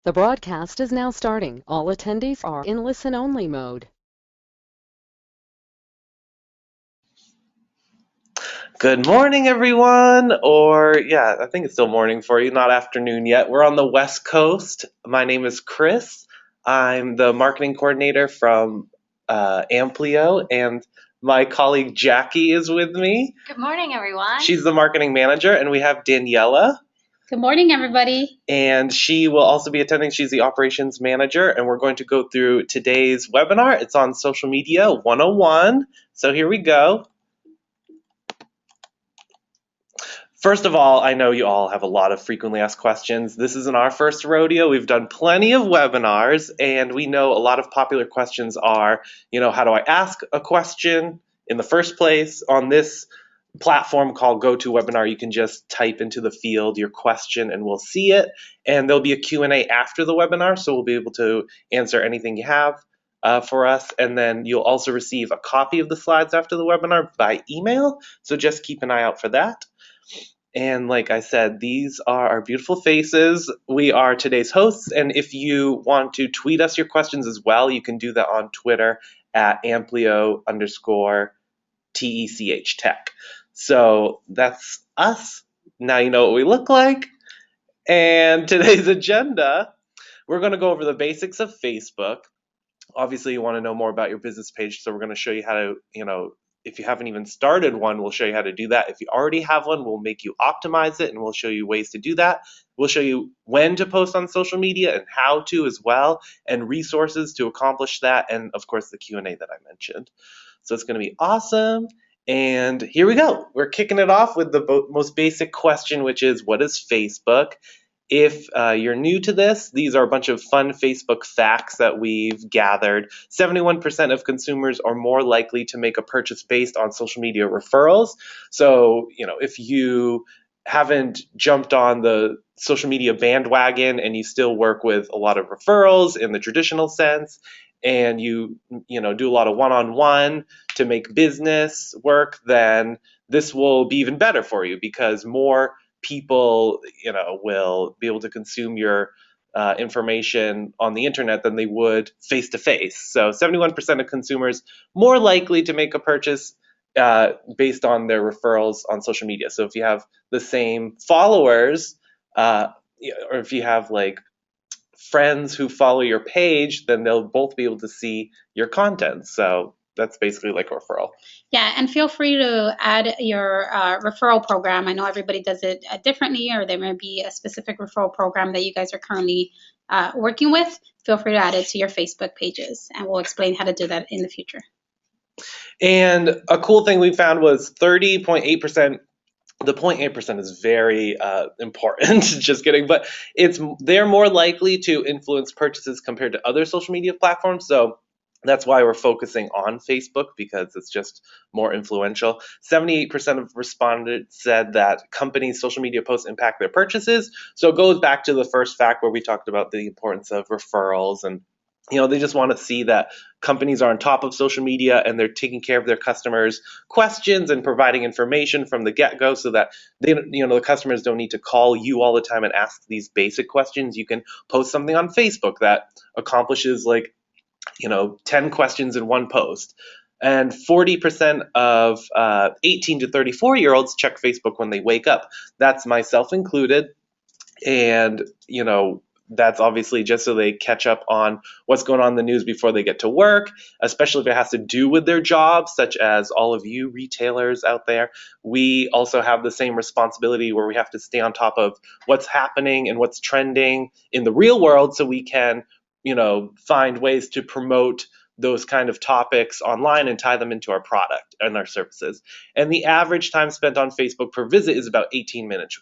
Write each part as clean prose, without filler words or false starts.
The broadcast is now starting. All attendees are in listen-only mode. Good morning, everyone. I think it's still morning for you, not afternoon yet. We're on the West Coast. My name is Chris. I'm the marketing coordinator from Amplio, and my colleague Jackie is with me. Good morning, everyone. She's the marketing manager, and we have Daniela. Good morning, everybody. And she will also be attending. She's the operations manager, and we're going to go through today's webinar. It's on Social Media 101. So here we go. First of all, I know you all have a lot of frequently asked questions. This isn't our first rodeo. We've done plenty of webinars, and we know a lot of popular questions are, how do I ask a question in the first place? On this platform called GoToWebinar, you can just type into the field your question and we'll see it. And there'll be a Q&A after the webinar, so we'll be able to answer anything you have for us. And then you'll also receive a copy of the slides after the webinar by email, so just keep an eye out for that. And like I said, these are our beautiful faces. We are today's hosts, and if you want to tweet us your questions as well, you can do that on Twitter at Amplio_TECH Tech. So that's us. Now you know what we look like. And today's agenda, we're going to go over the basics of Facebook. Obviously, you want to know more about your business page, so we're going to show you how to, if you haven't even started one, we'll show you how to do that. If you already have one, we'll make you optimize it, and we'll show you ways to do that. We'll show you when to post on social media and how to as well, and resources to accomplish that, and of course the Q&A that I mentioned. So it's going to be awesome. And here we go. We're kicking it off with the most basic question, which is, what is Facebook? If you're new to this, these are a bunch of fun Facebook facts that we've gathered. 71% of consumers are more likely to make a purchase based on social media referrals. So, if you haven't jumped on the social media bandwagon and you still work with a lot of referrals in the traditional sense, and you do a lot of one-on-one to make business work, then this will be even better for you, because more people, will be able to consume your information on the internet than they would face to face. So 71% of consumers more likely to make a purchase based on their referrals on social media. So if you have the same followers, or if you have like friends who follow your page, then they'll both be able to see your content. So that's basically like a referral. Yeah, and feel free to add your referral program. I know everybody does it differently, or there may be a specific referral program that you guys are currently working with. Feel free to add it to your Facebook pages, and we'll explain how to do that in the future. And a cool thing we found was 30.8%. The 0.8% is very important, just kidding, but they're more likely to influence purchases compared to other social media platforms. So that's why we're focusing on Facebook, because it's just more influential. 78% of respondents said that companies' social media posts impact their purchases. So it goes back to the first fact where we talked about the importance of referrals, and they just want to see that companies are on top of social media and they're taking care of their customers' questions and providing information from the get-go, so that the customers don't need to call you all the time and ask these basic questions. You can post something on Facebook that accomplishes 10 questions in one post. And 40% of 18 to 34-year-olds check Facebook when they wake up. That's myself included. And, that's obviously just so they catch up on what's going on in the news before they get to work, especially if it has to do with their job, such as all of you retailers out there. We also have the same responsibility where we have to stay on top of what's happening and what's trending in the real world, so we can, find ways to promote those kind of topics online and tie them into our product and our services. And the average time spent on Facebook per visit is about 18 minutes,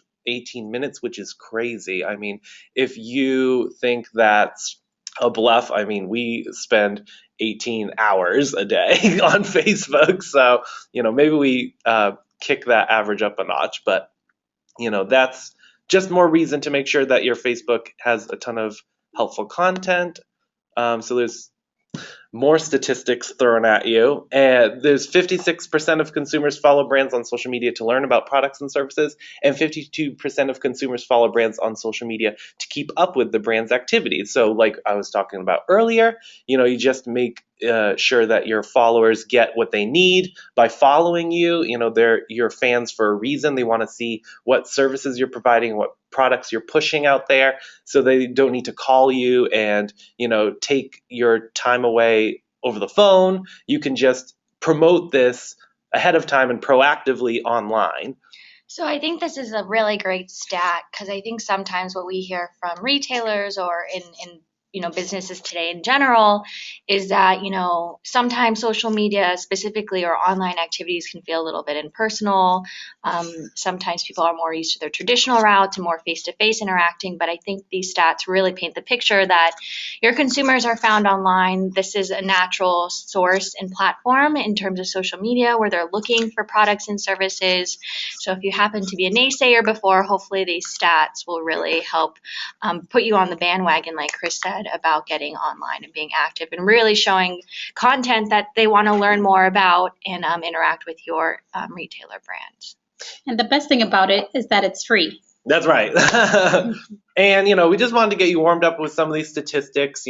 which is crazy. I mean, if you think that's a bluff, we spend 18 hours a day on Facebook. So, maybe we kick that average up a notch, but, that's just more reason to make sure that your Facebook has a ton of helpful content. So there's More statistics thrown at you. And there's 56% of consumers follow brands on social media to learn about products and services, and 52% of consumers follow brands on social media to keep up with the brand's activities. So, like I was talking about earlier, you just make sure that your followers get what they need by following you. They're your fans for a reason. They want to see what services you're providing, what products you're pushing out there, so they don't need to call you and take your time away over the phone. You can just promote this ahead of time and proactively online. So I think this is a really great stat, because I think sometimes what we hear from retailers or in businesses today in general is that, sometimes social media specifically or online activities can feel a little bit impersonal. Sometimes people are more used to their traditional route to more face-to-face interacting, but I think these stats really paint the picture that your consumers are found online. This is a natural source and platform in terms of social media where they're looking for products and services. So if you happen to be a naysayer before, hopefully these stats will really help put you on the bandwagon, like Chris said, about getting online and being active and really showing content that they want to learn more about and interact with your retailer brands. And the best thing about it is that it's free. That's right. And, we just wanted to get you warmed up with some of these statistics.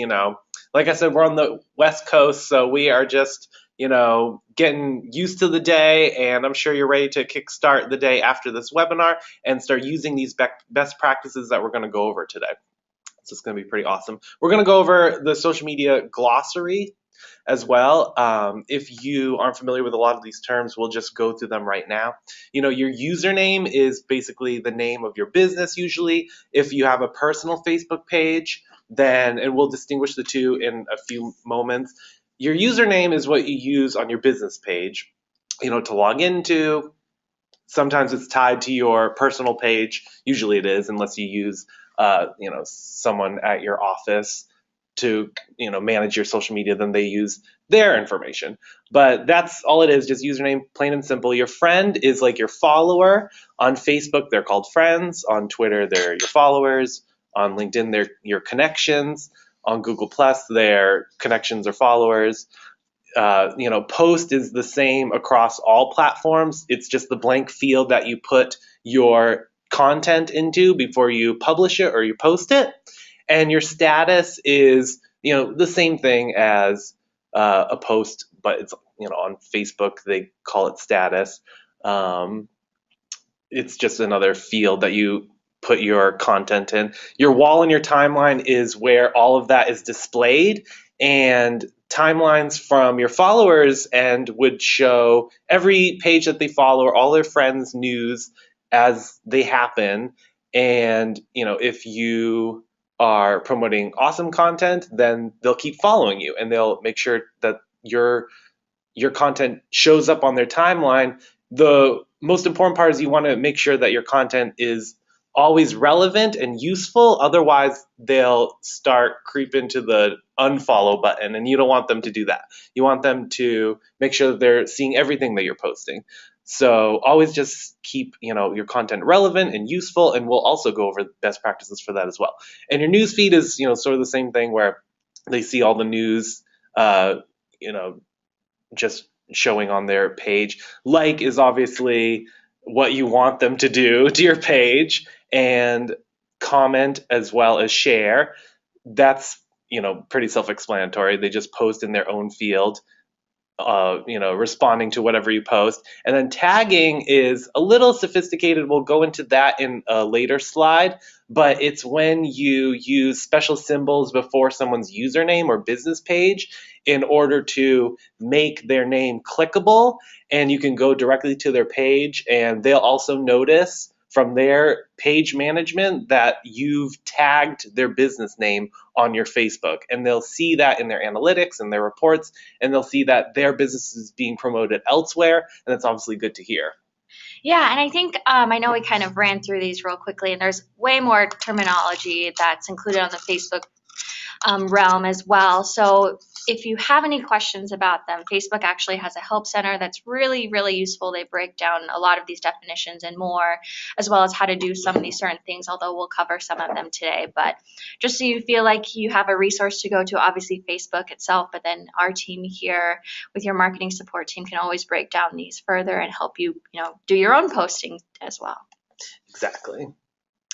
Like I said, we're on the West Coast, so we are just, getting used to the day, and I'm sure you're ready to kickstart the day after this webinar and start using these best practices that we're going to go over today. So it's going to be pretty awesome. We're going to go over the social media glossary as well. If you aren't familiar with a lot of these terms, we'll just go through them right now. Your username is basically the name of your business usually. If you have a personal Facebook page, then, and we'll distinguish the two in a few moments, your username is what you use on your business page, to log into. Sometimes it's tied to your personal page. Usually it is, unless you use someone at your office to manage your social media, then they use their information. But that's all it is, just username, plain and simple. Your friend is like your follower. On Facebook, they're called friends. On Twitter, they're your followers. On LinkedIn, they're your connections. On Google Plus, they're connections or followers. Post is the same across all platforms. It's just the blank field that you put your content into before you publish it or you post it. And your status is, the same thing as a post, but it's, on Facebook, they call it status. It's just another field that you put your content in. Your wall and your timeline is where all of that is displayed, and timelines from your followers and would show every page that they follow or all their friends' news as they happen. And if you are promoting awesome content, then they'll keep following you and they'll make sure that your content shows up on their timeline. The most important part is you want to make sure that your content is always relevant and useful. Otherwise, they'll start creeping to the unfollow button, and you don't want them to do that. You want them to make sure that they're seeing everything that you're posting. So always just keep, your content relevant and useful, and we'll also go over best practices for that as well. And your news feed is, sort of the same thing where they see all the news, just showing on their page. Like is obviously what you want them to do to your page, and comment as well as share. That's, pretty self-explanatory. They just post in their own field, responding to whatever you post. And then tagging is a little sophisticated. We'll go into that in a later slide, but it's when you use special symbols before someone's username or business page in order to make their name clickable, and you can go directly to their page, and they'll also notice from their page management that you've tagged their business name on your Facebook, and they'll see that in their analytics and their reports, and they'll see that their business is being promoted elsewhere, and that's obviously good to hear. Yeah, and I think I know we kind of ran through these real quickly, and there's way more terminology that's included on the Facebook realm as well. So If you have any questions about them, Facebook actually has a help center that's really, really useful. They break down a lot of these definitions and more, as well as how to do some of these certain things, although we'll cover some of them today. But just so you feel like you have a resource to go to, obviously Facebook itself, but then our team here with your marketing support team can always break down these further and help you, do your own posting as well. Exactly.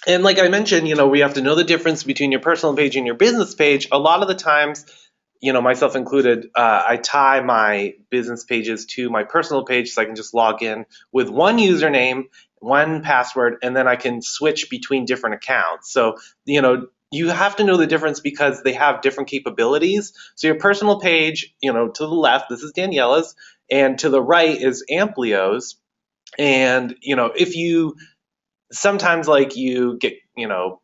And like I mentioned, we have to know the difference between your personal page and your business page. A lot of the times, myself included, I tie my business pages to my personal page so I can just log in with one username, one password, and then I can switch between different accounts. So, you have to know the difference because they have different capabilities. So your personal page, to the left, this is Daniela's, and to the right is Amplio's. And, if you sometimes like you get,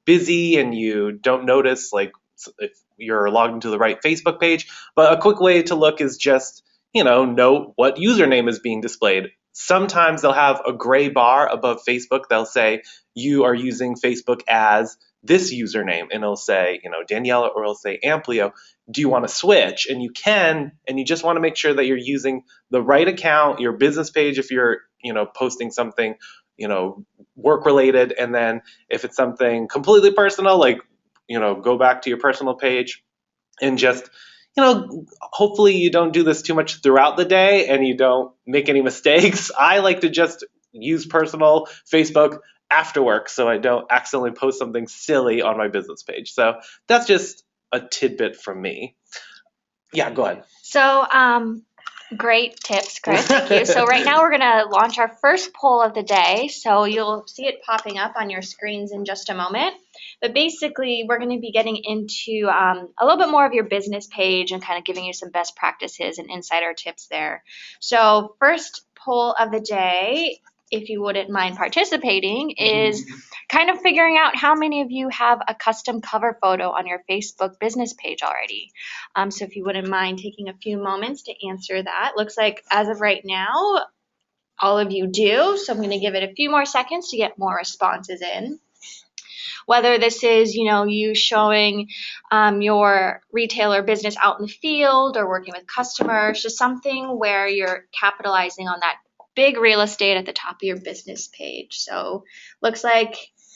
busy and you don't notice like if you're logged into the right Facebook page, but a quick way to look is just, note what username is being displayed. Sometimes they'll have a gray bar above Facebook. They'll say you are using Facebook as this username, and it'll say, Daniela, or it'll say Amplio. Do you want to switch? And you can, and you just want to make sure that you're using the right account, your business page if you're, posting something, work related. And then if it's something completely personal, like, go back to your personal page and just, hopefully you don't do this too much throughout the day and you don't make any mistakes. I like to just use personal Facebook after work so I don't accidentally post something silly on my business page. So that's just a tidbit from me. Yeah, go ahead. So, great tips, Chris. Thank you. So right now we're going to launch our first poll of the day. So you'll see it popping up on your screens in just a moment. But basically, we're going to be getting into a little bit more of your business page and kind of giving you some best practices and insider tips there. So first poll of the day, if you wouldn't mind participating, is kind of figuring out how many of you have a custom cover photo on your Facebook business page already. So if you wouldn't mind taking a few moments to answer that. Looks like as of right now, all of you do. So I'm going to give it a few more seconds to get more responses in. Whether this is, you showing your retailer business out in the field or working with customers, just something where you're capitalizing on that big real estate at the top of your business page. So looks like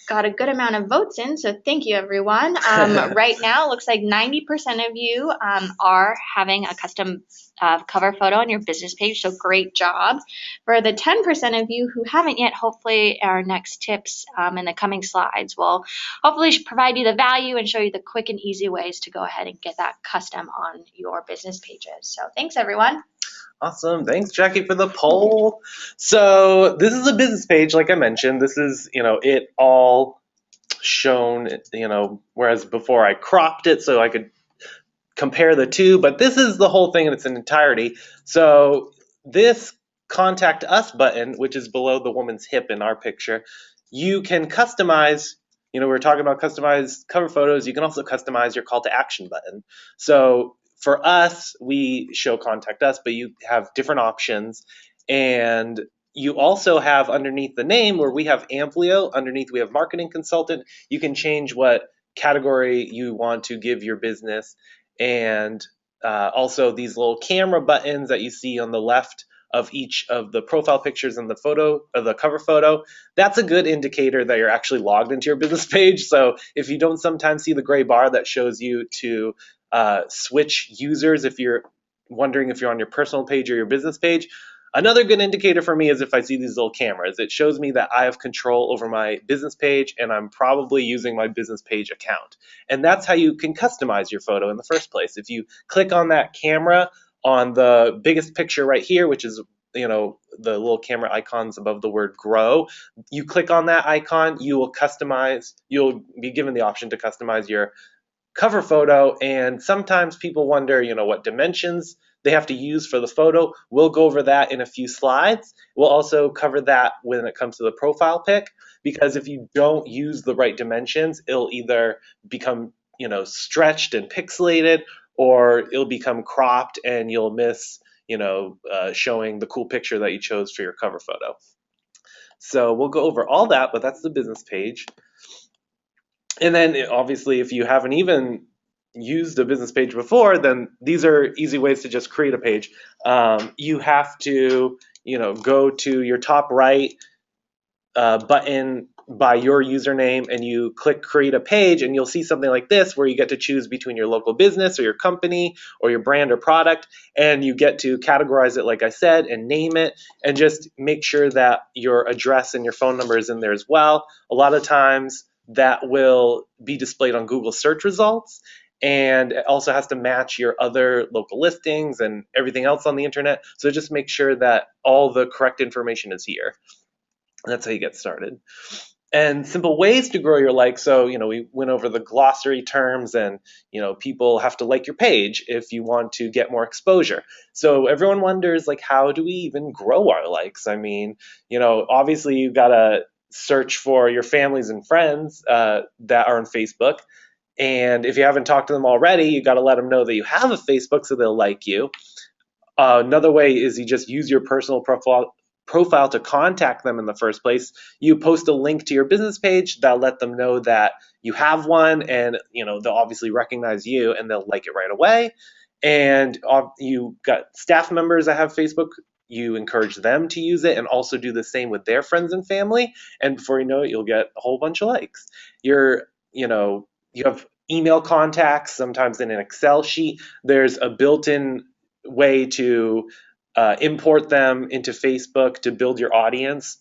got a good amount of votes in, so thank you everyone. Right now, looks like 90% of you are having a custom cover photo on your business page, so great job. For the 10% of you who haven't yet, hopefully our next tips in the coming slides will hopefully provide you the value and show you the quick and easy ways to go ahead and get that custom on your business pages. So thanks everyone. Awesome. Thanks, Jackie, for the poll. So this is a business page, like I mentioned. This is, it all shown, whereas before I cropped it so I could compare the two, but this is the whole thing in its entirety. So this Contact Us button, which is below the woman's hip in our picture, you can customize. We were talking about customized cover photos. You can also customize your call to action button. So for us, we show Contact Us, but you have different options. And you also have underneath the name where we have Amplio, underneath we have Marketing Consultant. You can change what category you want to give your business. And also these little camera buttons that you see on the left of each of the profile pictures and the photo of the cover photo, that's a good indicator that you're actually logged into your business page. So if you don't sometimes see the gray bar that shows you to switch users if you're wondering if you're on your personal page or your business page, another good indicator for me is if I see these little cameras. It shows me that I have control over my business page and I'm probably using my business page account. And that's how you can customize your photo in the first place. If you click on that camera on the biggest picture right here, which is the little camera icons above the word grow, you click on that icon, you'll be given the option to customize your cover photo. And sometimes people wonder, what dimensions they have to use for the photo. We'll go over that in a few slides. We'll also cover that when it comes to the profile pic, because if you don't use the right dimensions, it'll either become, stretched and pixelated, or it'll become cropped and you'll miss, showing the cool picture that you chose for your cover photo. So we'll go over all that, but that's the business page. And then obviously if you haven't even, used a business page before, then these are easy ways to just create a page. You have to, go to your top right button by your username and you click create a page, and you'll see something like this where you get to choose between your local business or your company or your brand or product, and you get to categorize it like I said and name it, and just make sure that your address and your phone number is in there as well. A lot of times that will be displayed on Google search results, and it also has to match your other local listings and everything else on the internet. So just make sure that all the correct information is here. That's how you get started. And simple ways to grow your likes. So, we went over the glossary terms, and, people have to like your page if you want to get more exposure. So everyone wonders, like, how do we even grow our likes? I mean, obviously you've got to search for your families and friends that are on Facebook. And if you haven't talked to them already, you got to let them know that you have a Facebook so they'll like you. Another way is you just use your personal profile to contact them in the first place. You post a link to your business page that'll let them know that you have one, and they'll obviously recognize you and they'll like it right away. And you got staff members that have Facebook, you encourage them to use it and also do the same with their friends and family, and before you know it, you'll get a whole bunch of likes. You have email contacts. Sometimes in an Excel sheet there's a built-in way to import them into Facebook to build your audience.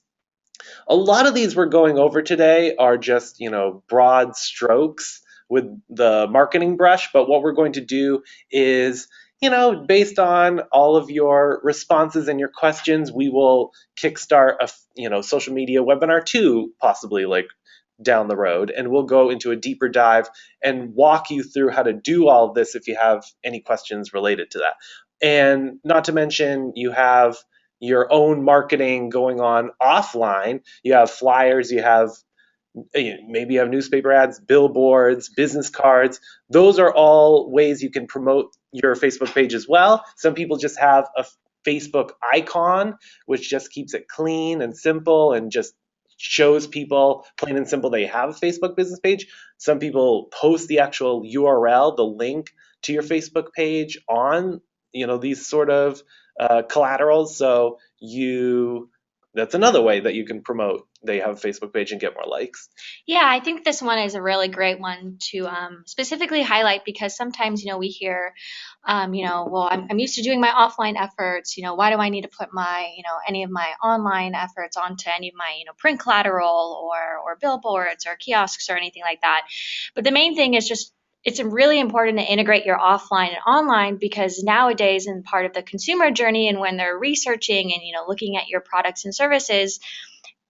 A lot of these we're going over today are just, broad strokes with the marketing brush, but what we're going to do is, based on all of your responses and your questions, we will kickstart a, social media webinar too, possibly like down the road, and we'll go into a deeper dive and walk you through how to do all of this if you have any questions related to that. And not to mention, you have your own marketing going on offline. You have flyers, maybe you have newspaper ads, billboards, business cards. Those are all ways you can promote your Facebook page as well. Some people just have a Facebook icon, which just keeps it clean and simple and just shows people plain and simple they have a Facebook business page. Some people post the actual URL, the link to your Facebook page on these sort of collaterals. So that's another way that you can promote they have a Facebook page and get more likes. Yeah, I think this one is a really great one to specifically highlight, because sometimes, we hear, well, I'm used to doing my offline efforts. Why do I need to put my, any of my online efforts onto any of my, print collateral or billboards or kiosks or anything like that? But the main thing is just, it's really important to integrate your offline and online, because nowadays, in part of the consumer journey and when they're researching and looking at your products and services,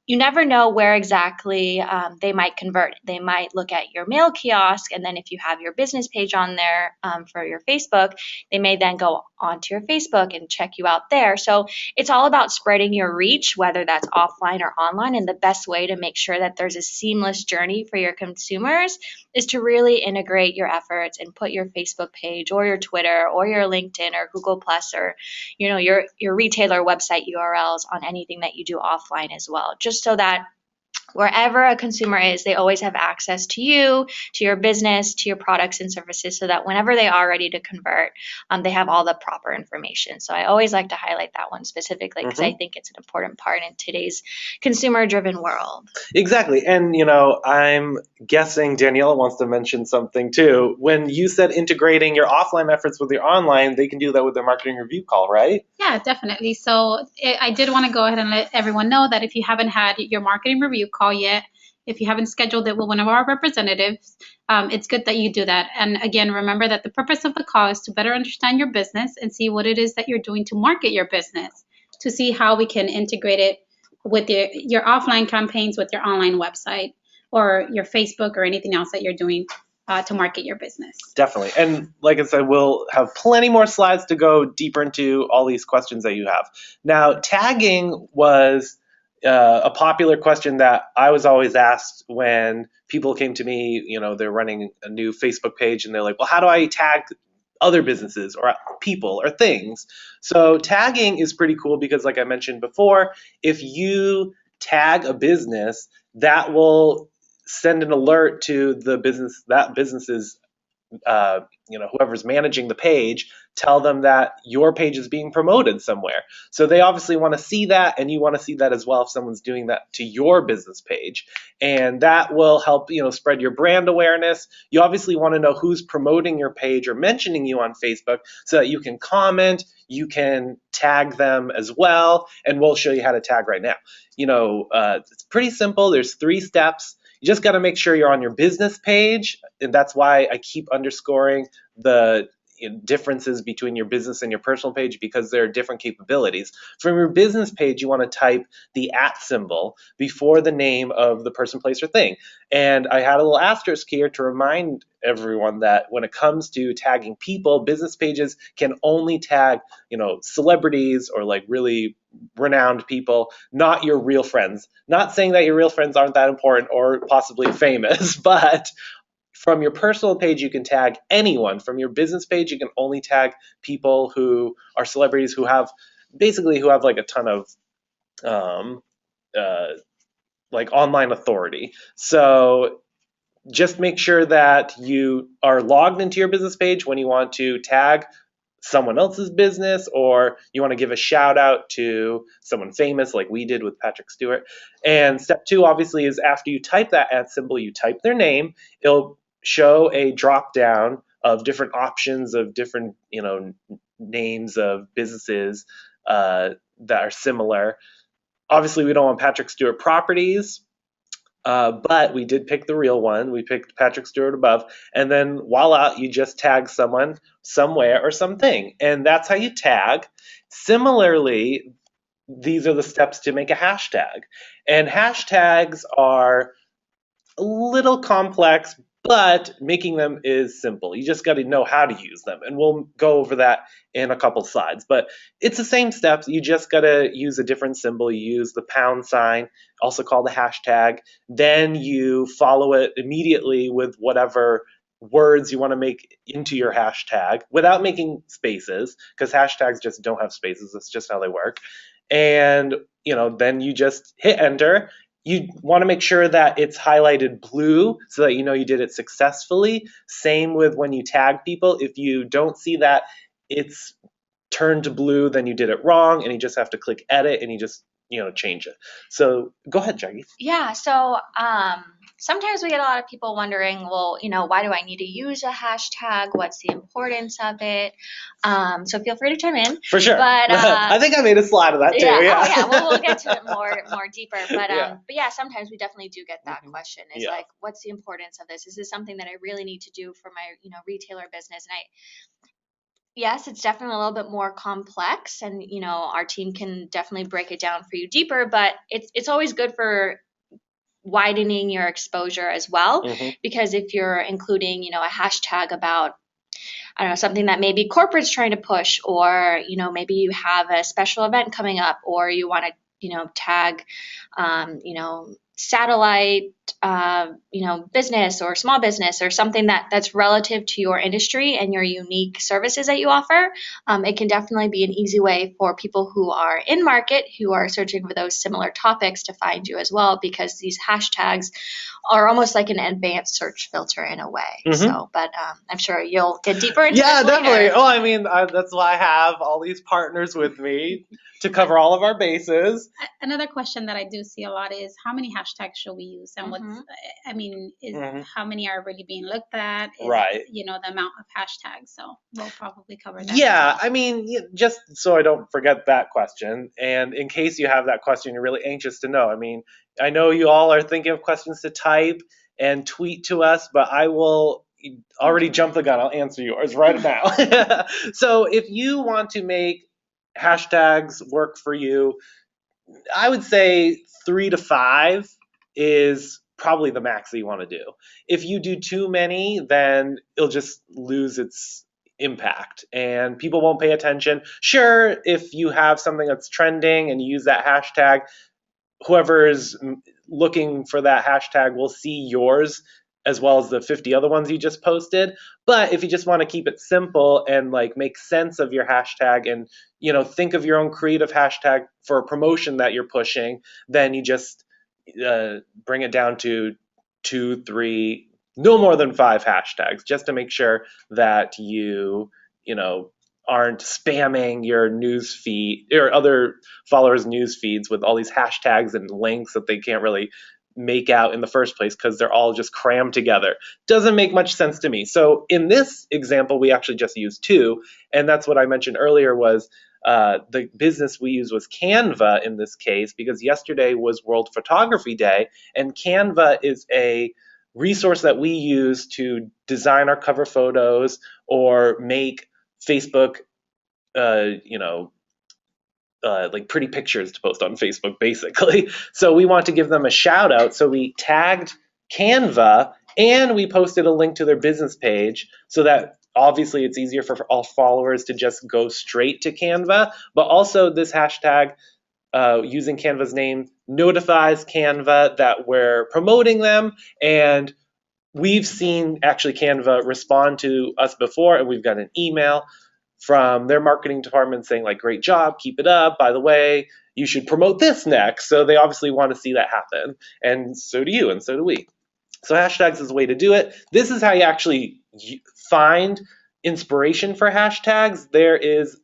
you never know where exactly they might convert. They might look at your mail kiosk, and then if you have your business page on there for your Facebook, they may then go onto your Facebook and check you out there. So it's all about spreading your reach, whether that's offline or online. And the best way to make sure that there's a seamless journey for your consumers is to really integrate your efforts and put your Facebook page or your Twitter or your LinkedIn or Google Plus or your retailer website URLs on anything that you do offline as well, just so that wherever a consumer is, they always have access to you, to your business, to your products and services, so that whenever they are ready to convert, they have all the proper information. So I always like to highlight that one specifically, because I think it's an important part in today's consumer-driven world. Exactly. And, I'm guessing Daniela wants to mention something too. When you said integrating your offline efforts with your online, they can do that with their marketing review call, right? Yeah, definitely. So I did want to go ahead and let everyone know that if you haven't had your marketing review call yet, if you haven't scheduled it with one of our representatives, it's good that you do that. And again, remember that the purpose of the call is to better understand your business and see what it is that you're doing to market your business, to see how we can integrate it with your offline campaigns with your online website or your Facebook or anything else that you're doing to market your business. Definitely. And like I said, we'll have plenty more slides to go deeper into all these questions that you have. Now, tagging was a popular question that I was always asked when people came to me. They're running a new Facebook page and they're like, well, how do I tag other businesses or people or things? So tagging is pretty cool because, like I mentioned before, if you tag a business, that will send an alert to the business, that business's whoever's managing the page, tell them that your page is being promoted somewhere. So they obviously want to see that, and you want to see that as well if someone's doing that to your business page. And that will help, spread your brand awareness. You obviously want to know who's promoting your page or mentioning you on Facebook so that you can comment, you can tag them as well, and we'll show you how to tag right now. It's pretty simple. There's 3 steps. You just got to make sure you're on your business page, and that's why I keep underscoring the differences between your business and your personal page, because there are different capabilities. From your business page, you want to type the @ symbol before the name of the person, place, or thing. And I had a little asterisk here to remind everyone that when it comes to tagging people, business pages can only tag, celebrities or like really renowned people, not your real friends. Not saying that your real friends aren't that important or possibly famous, but from your personal page, you can tag anyone. From your business page, you can only tag people who are celebrities who have like a ton of like online authority. So just make sure that you are logged into your business page when you want to tag someone else's business, or you want to give a shout out to someone famous like we did with Patrick Stewart. And step 2 obviously is after you type that @ symbol, you type their name. It'll show a drop down of different options of different names of businesses that are similar. Obviously we don't want Patrick Stewart Properties, but we did pick the real one. We picked Patrick Stewart above, and then voila, you just tag someone, somewhere, or something, and that's how you tag. Similarly, these are the steps to make a hashtag, and hashtags are a little complex, but making them is simple. You just got to know how to use them, and we'll go over that in a couple slides. But it's the same steps. You just got to use a different symbol. You use the £, also called a hashtag. Then you follow it immediately with whatever words you want to make into your hashtag without making spaces, because hashtags just don't have spaces. That's just how they work. And then you just hit enter. You want to make sure that it's highlighted blue so that you did it successfully. Same with when you tag people. If you don't see that it's turned to blue, then you did it wrong, and you just have to click edit and you just change it. So go ahead, Jackie. Yeah, so sometimes we get a lot of people wondering, well, why do I need to use a hashtag? What's the importance of it? So feel free to chime in. For sure. But I think I made a slide of that too. Yeah. Oh, yeah. Well, we'll get to it more deeper. But yeah, sometimes we definitely do get that question. Is like, what's the importance of this? Is this something that I really need to do for my retailer business? And yes, it's definitely a little bit more complex, and our team can definitely break it down for you deeper. But it's always good for widening your exposure as well, because if you're including a hashtag about something that maybe corporate's trying to push, or maybe you have a special event coming up, or you want to tag satellite business or small business, or something that's relative to your industry and your unique services that you offer, it can definitely be an easy way for people who are in market, who are searching for those similar topics, to find you as well, because these hashtags are almost like an advanced search filter in a way. So, but I'm sure you'll get deeper into this later. Definitely. Oh, I mean, that's why I have all these partners with me to cover all of our bases. Another question that I do see a lot is, how many hashtags should we use, and how many are really being looked at? Right. The amount of hashtags. So we'll probably cover that. Yeah, I mean, just so I don't forget that question, and in case you have that question, you're really anxious to know. I mean, I know you all are thinking of questions to type and tweet to us, but I will already jump the gun. I'll answer yours right now. So if you want to make hashtags work for you, I would say 3 to 5 is probably the max that you want to do. If you do too many, then it'll just lose its impact and people won't pay attention. Sure, if you have something that's trending and you use that hashtag, whoever is looking for that hashtag will see yours as well as the 50 other ones you just posted. But if you just want to keep it simple and like make sense of your hashtag and think of your own creative hashtag for a promotion that you're pushing, then you just bring it down to 2, 3, no more than 5 hashtags, just to make sure that you know, aren't spamming your news feed or other followers' news feeds with all these hashtags and links that they can't really make out in the first place because they're all just crammed together. Doesn't make much sense to me. So in this example, we actually just used 2, and that's what I mentioned earlier was the business we used was Canva in this case, because yesterday was World Photography Day, and Canva is a resource that we use to design our cover photos or make Facebook, like pretty pictures to post on Facebook, basically. So we want to give them a shout out. So we tagged Canva and we posted a link to their business page so that obviously it's easier for all followers to just go straight to Canva. But also this hashtag using Canva's name notifies Canva that we're promoting them, and we've seen actually Canva respond to us before, and we've got an email from their marketing department saying like, great job, keep it up. By the way, you should promote this next. So they obviously want to see that happen. And so do you, and so do we. So hashtags is a way to do it. This is how you actually find inspiration for hashtags. There is,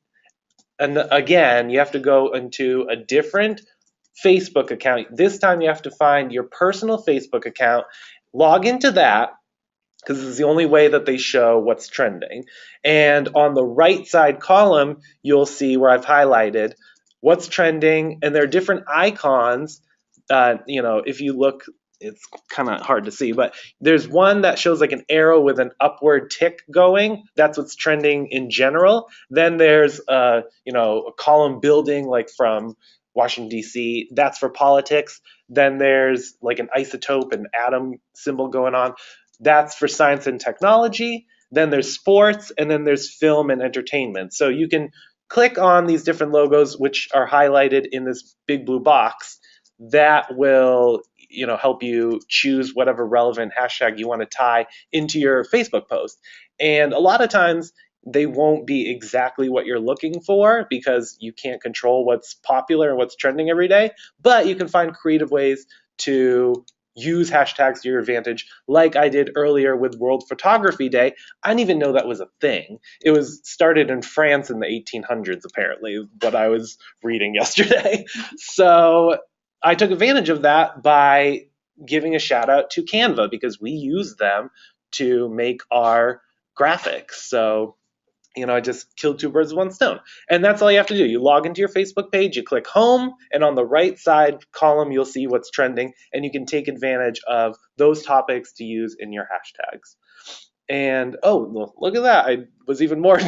and again, you have to go into a different Facebook account. This time you have to find your personal Facebook account, log into that, because this is the only way that they show what's trending. And on the right side column, you'll see where I've highlighted what's trending, and there are different icons. If you look, it's kind of hard to see, but there's one that shows like an arrow with an upward tick going. That's what's trending in general. Then there's a column building like from Washington, D.C. That's for politics. Then there's like an isotope and atom symbol going on. That's for science and technology. Then there's sports, and then there's film and entertainment. So you can click on these different logos, which are highlighted in this big blue box. That will help you choose whatever relevant hashtag you want to tie into your Facebook post. And a lot of times they won't be exactly what you're looking for because you can't control what's popular and what's trending every day, but you can find creative ways to use hashtags to your advantage, like I did earlier with World Photography Day. I didn't even know that was a thing. It was started in France in the 1800s, apparently, what I was reading yesterday. So I took advantage of that by giving a shout out to Canva because we use them to make our graphics. So I just killed 2 birds with 1 stone. And that's all you have to do. You log into your Facebook page, you click home, and on the right side column, you'll see what's trending, and you can take advantage of those topics to use in your hashtags. And look at that. I was even more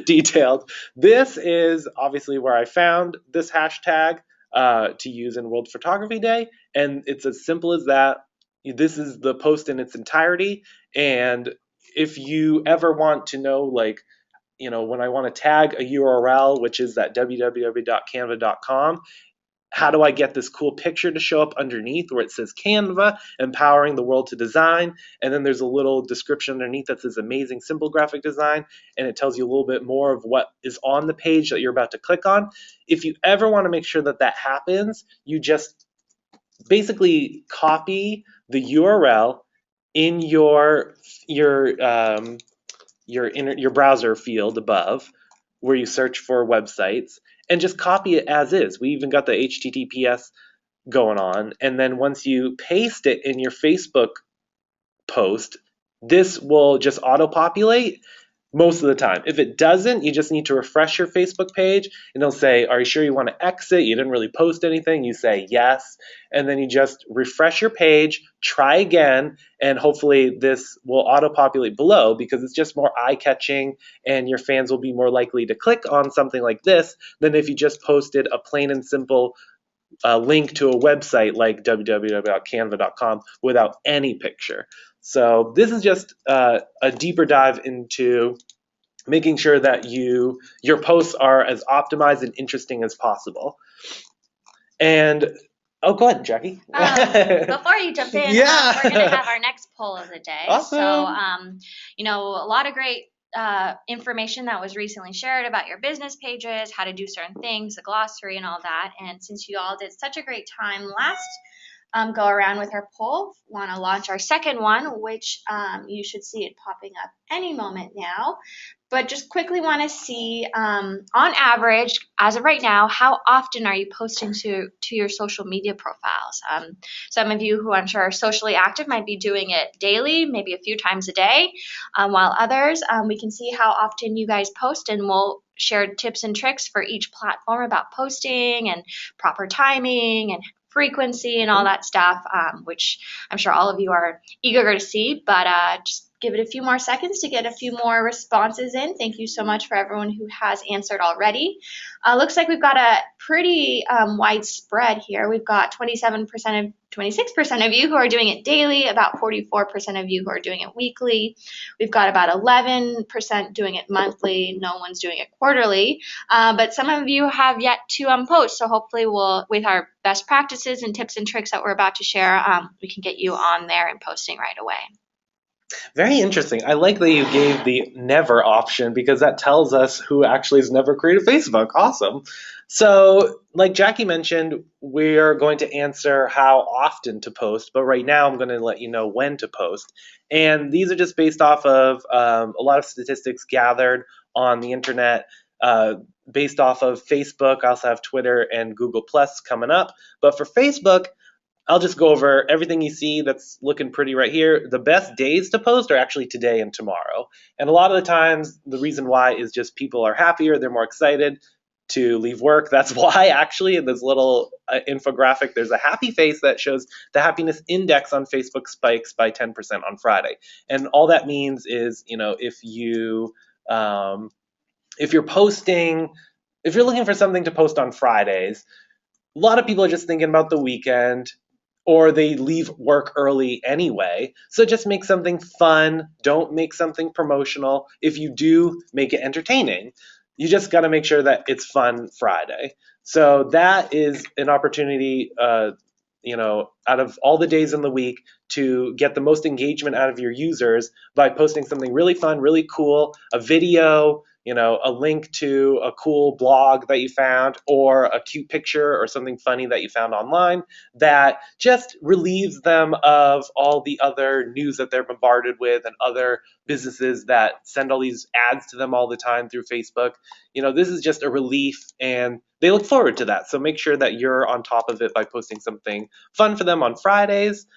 detailed. This is obviously where I found this hashtag to use in World Photography Day, and it's as simple as that. This is the post in its entirety, and if you ever want to know, when I want to tag a URL, which is that www.canva.com, how do I get this cool picture to show up underneath where it says Canva, empowering the world to design? And then there's a little description underneath that says amazing simple graphic design, and it tells you a little bit more of what is on the page that you're about to click on. If you ever want to make sure that that happens, you just basically copy the URL in your browser field above where you search for websites, and just copy it as is. We even got the HTTPS going on. And then once you paste it in your Facebook post, this will just auto-populate most of the time. If it doesn't, you just need to refresh your Facebook page, and it'll say, are you sure you want to exit? You didn't really post anything. You say yes, and then you just refresh your page, try again, and hopefully this will auto-populate below because it's just more eye-catching, and your fans will be more likely to click on something like this than if you just posted a plain and simple link to a website like www.canva.com without any picture. So this is just a deeper dive into making sure that your posts are as optimized and interesting as possible. And go ahead, Jackie. Before you jump in, Yeah. We're going to have our next poll of the day. Awesome. So, a lot of great information that was recently shared about your business pages, how to do certain things, the glossary and all that. And since you all did such a great time last go around with our poll. Want to launch our second one, which you should see it popping up any moment now. But just quickly want to see, on average, as of right now, how often are you posting to your social media profiles? Some of you who I'm sure are socially active might be doing it daily, maybe a few times a day, while others, we can see how often you guys post, and we'll share tips and tricks for each platform about posting and proper timing and frequency and all that stuff, which I'm sure all of you are eager to see, but just give it a few more seconds to get a few more responses in. Thank you so much for everyone who has answered already. Looks like we've got a pretty wide spread here. We've got 26% of you who are doing it daily, about 44% of you who are doing it weekly. We've got about 11% doing it monthly. No one's doing it quarterly, but some of you have yet to post. So hopefully with our best practices and tips and tricks that we're about to share, we can get you on there and posting right away. Very interesting. I like that you gave the never option because that tells us who actually has never created Facebook. Awesome. So, like Jackie mentioned, we're going to answer how often to post, but right now I'm going to let you know when to post. And these are just based off of a lot of statistics gathered on the internet, based off of Facebook. I also have Twitter and Google Plus coming up. But for Facebook, I'll just go over everything you see that's looking pretty right here. The best days to post are actually today and tomorrow. And a lot of the times, the reason why is just people are happier, they're more excited to leave work. That's why actually in this little infographic, there's a happy face that shows the happiness index on Facebook spikes by 10% on Friday. And all that means is, if you're posting, if you're looking for something to post on Fridays, a lot of people are just thinking about the weekend, or they leave work early anyway. So just make something fun. Don't make something promotional. If you do, make it entertaining. You just got to make sure that it's fun Friday. So that is an opportunity, out of all the days in the week to get the most engagement out of your users by posting something really fun, really cool, a video, a link to a cool blog that you found, or a cute picture or something funny that you found online that just relieves them of all the other news that they're bombarded with and other businesses that send all these ads to them all the time through Facebook. This is just a relief, and they look forward to that. So make sure that you're on top of it by posting something fun for them on Fridays.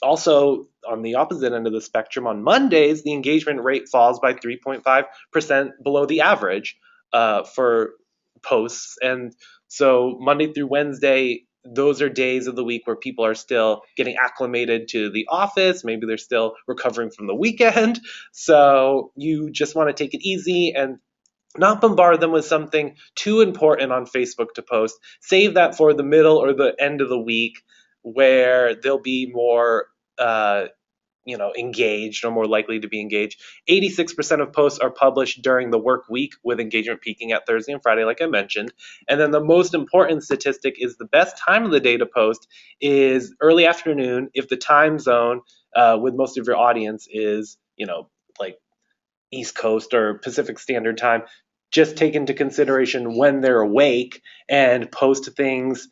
Also, on the opposite end of the spectrum, on Mondays, the engagement rate falls by 3.5% below the average for posts. And so Monday through Wednesday, those are days of the week where people are still getting acclimated to the office. Maybe they're still recovering from the weekend. So you just want to take it easy and not bombard them with something too important on Facebook to post. Save that for the middle or the end of the week, where they'll be more engaged or more likely to be engaged. 86% of posts are published during the work week, with engagement peaking at Thursday and Friday, like I mentioned. And then the most important statistic is the best time of the day to post is early afternoon if the time zone with most of your audience is, like East Coast or Pacific Standard Time. Just take into consideration when they're awake and post things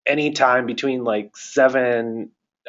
anytime between like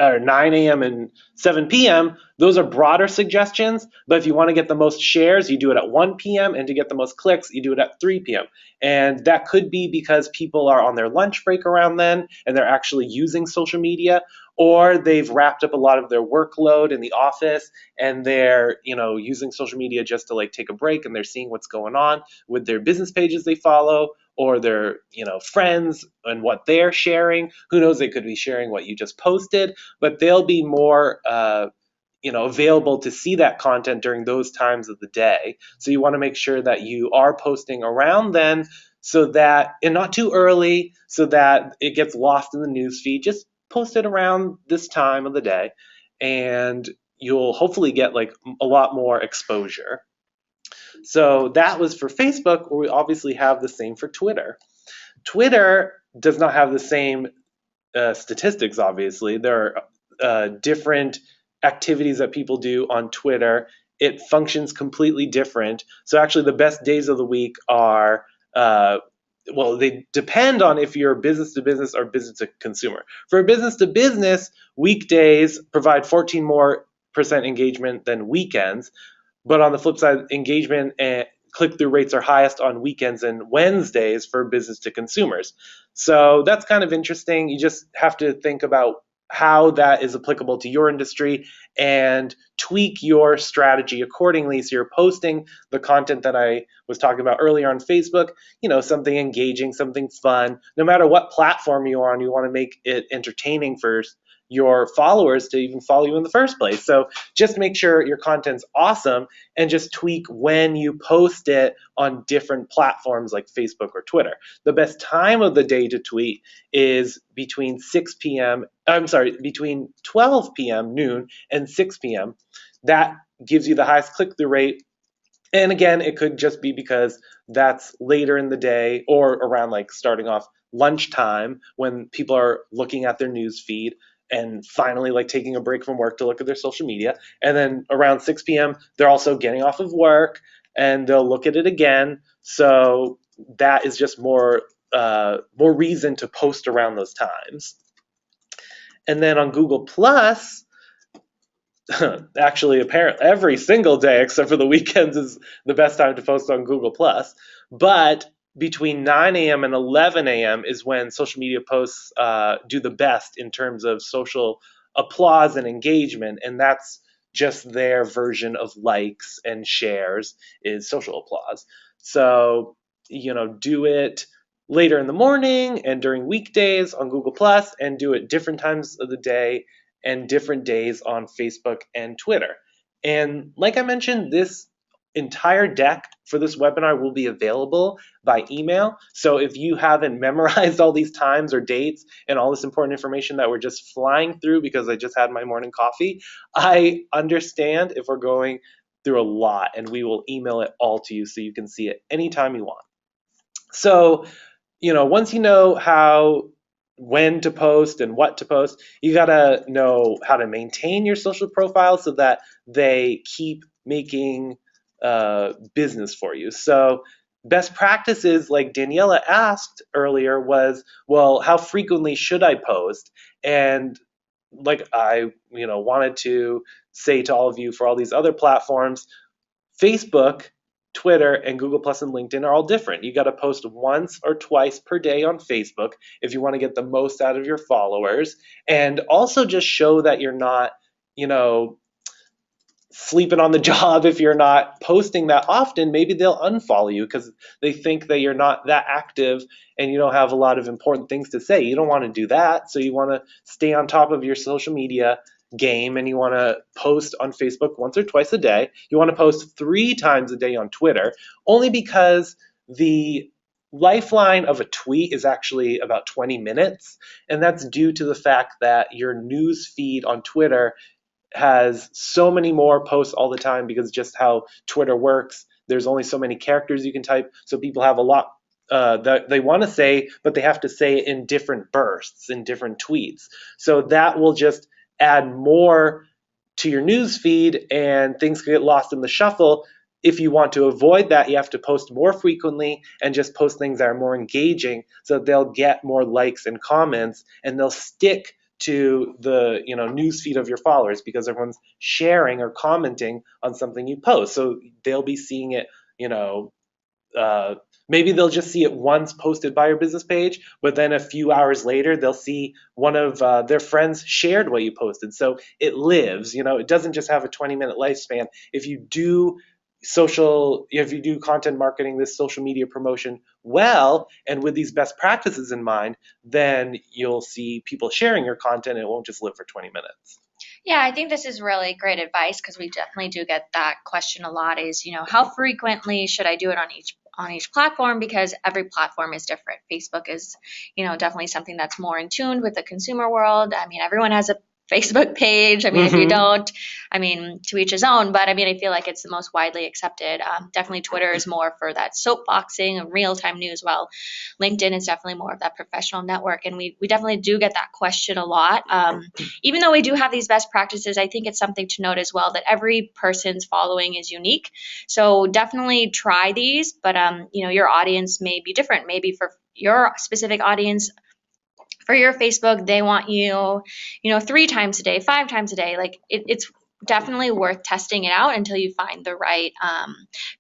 9 a.m. and 7 p.m. Those are broader suggestions, but if you want to get the most shares, you do it at 1 p.m. and to get the most clicks, you do it at 3 p.m. And that could be because people are on their lunch break around then and they're actually using social media, or they've wrapped up a lot of their workload in the office and they're, using social media just to like take a break, and they're seeing what's going on with their business pages they follow, or their, friends and what they're sharing. Who knows, they could be sharing what you just posted, but they'll be more, available to see that content during those times of the day. So you want to make sure that you are posting around then, so that, and not too early, so that it gets lost in the news feed. Just post it around this time of the day, and you'll hopefully get like a lot more exposure. So that was for Facebook, where we obviously have the same for Twitter. Twitter does not have the same statistics, obviously. There are different activities that people do on Twitter. It functions completely different. So actually the best days of the week are well, they depend on if you're business to business or business to consumer. For business to business, weekdays provide 14% more engagement than weekends. But on the flip side, engagement and click-through rates are highest on weekends and Wednesdays for business to consumers. So that's kind of interesting. You just have to think about how that is applicable to your industry and tweak your strategy accordingly. So you're posting the content that I was talking about earlier on Facebook, something engaging, something fun. No matter what platform you're on, you want to make it entertaining for your followers to even follow you in the first place. So just make sure your content's awesome and just tweak when you post it on different platforms like Facebook or Twitter. The best time of the day to tweet is between 12 p.m. noon and 6 p.m. That gives you the highest click-through rate. And again, it could just be because that's later in the day or around like starting off lunchtime when people are looking at their news feed and finally like taking a break from work to look at their social media. And then around 6 p.m., they're also getting off of work and they'll look at it again. So that is just more reason to post around those times. And then on Google Plus, actually apparently every single day except for the weekends is the best time to post on Google Plus. But between 9 a.m. and 11 a.m. is when social media posts do the best in terms of social applause and engagement, and that's just their version of likes and shares is social applause. So, do it later in the morning and during weekdays on Google Plus, and do it different times of the day and different days on Facebook and Twitter. And like I mentioned, this entire deck for this webinar will be available by email. So if you haven't memorized all these times or dates and all this important information that we're just flying through because I just had my morning coffee, I understand if we're going through a lot, and we will email it all to you so you can see it anytime you want. So, once you know when to post and what to post, you gotta know how to maintain your social profile so that they keep making business for you. So best practices, like Daniela asked earlier, was, well, how frequently should I post? And like I wanted to say to all of you, for all these other platforms, Facebook, Twitter, and Google Plus and LinkedIn are all different. You got to post once or twice per day on Facebook if you want to get the most out of your followers, and also just show that you're not, sleeping on the job. If you're not posting that often, maybe they'll unfollow you because they think that you're not that active and you don't have a lot of important things to say. You don't want to do that. So you want to stay on top of your social media game, and you want to post on Facebook once or twice a day. You want to post 3 times a day on Twitter, only because the lifeline of a tweet is actually about 20 minutes. And that's due to the fact that your news feed on Twitter has so many more posts all the time because just how Twitter works. There's only so many characters you can type, so people have a lot that they want to say, but they have to say it in different bursts, in different tweets. So that will just add more to your news feed, and things can get lost in the shuffle. If you want to avoid that, you have to post more frequently and just post things that are more engaging so that they'll get more likes and comments, and they'll stick to the news feed of your followers because everyone's sharing or commenting on something you post. So they'll be seeing it, maybe they'll just see it once posted by your business page, but then a few hours later, they'll see one of their friends shared what you posted. So it lives, it doesn't just have a 20-minute lifespan. If you do content marketing, this social media promotion well, and with these best practices in mind, then you'll see people sharing your content. It won't just live for 20 minutes. Yeah, I think this is really great advice because we definitely do get that question a lot is, how frequently should I do it on each platform, because every platform is different. Facebook is, definitely something that's more in tune with the consumer world. I mean, everyone has a Facebook page. I mean, if you Mhm. don't, I mean, to each his own, but I mean, I feel like it's the most widely accepted. Definitely Twitter is more for that soapboxing and real-time news, while LinkedIn is definitely more of that professional network. And we definitely do get that question a lot. Even though we do have these best practices, I think it's something to note as well that every person's following is unique. So definitely try these, but you know, your audience may be different. Maybe for your specific audience, for your Facebook, they want you, you know, 3 times a day, 5 times a day. Like it's definitely worth testing it out until you find the right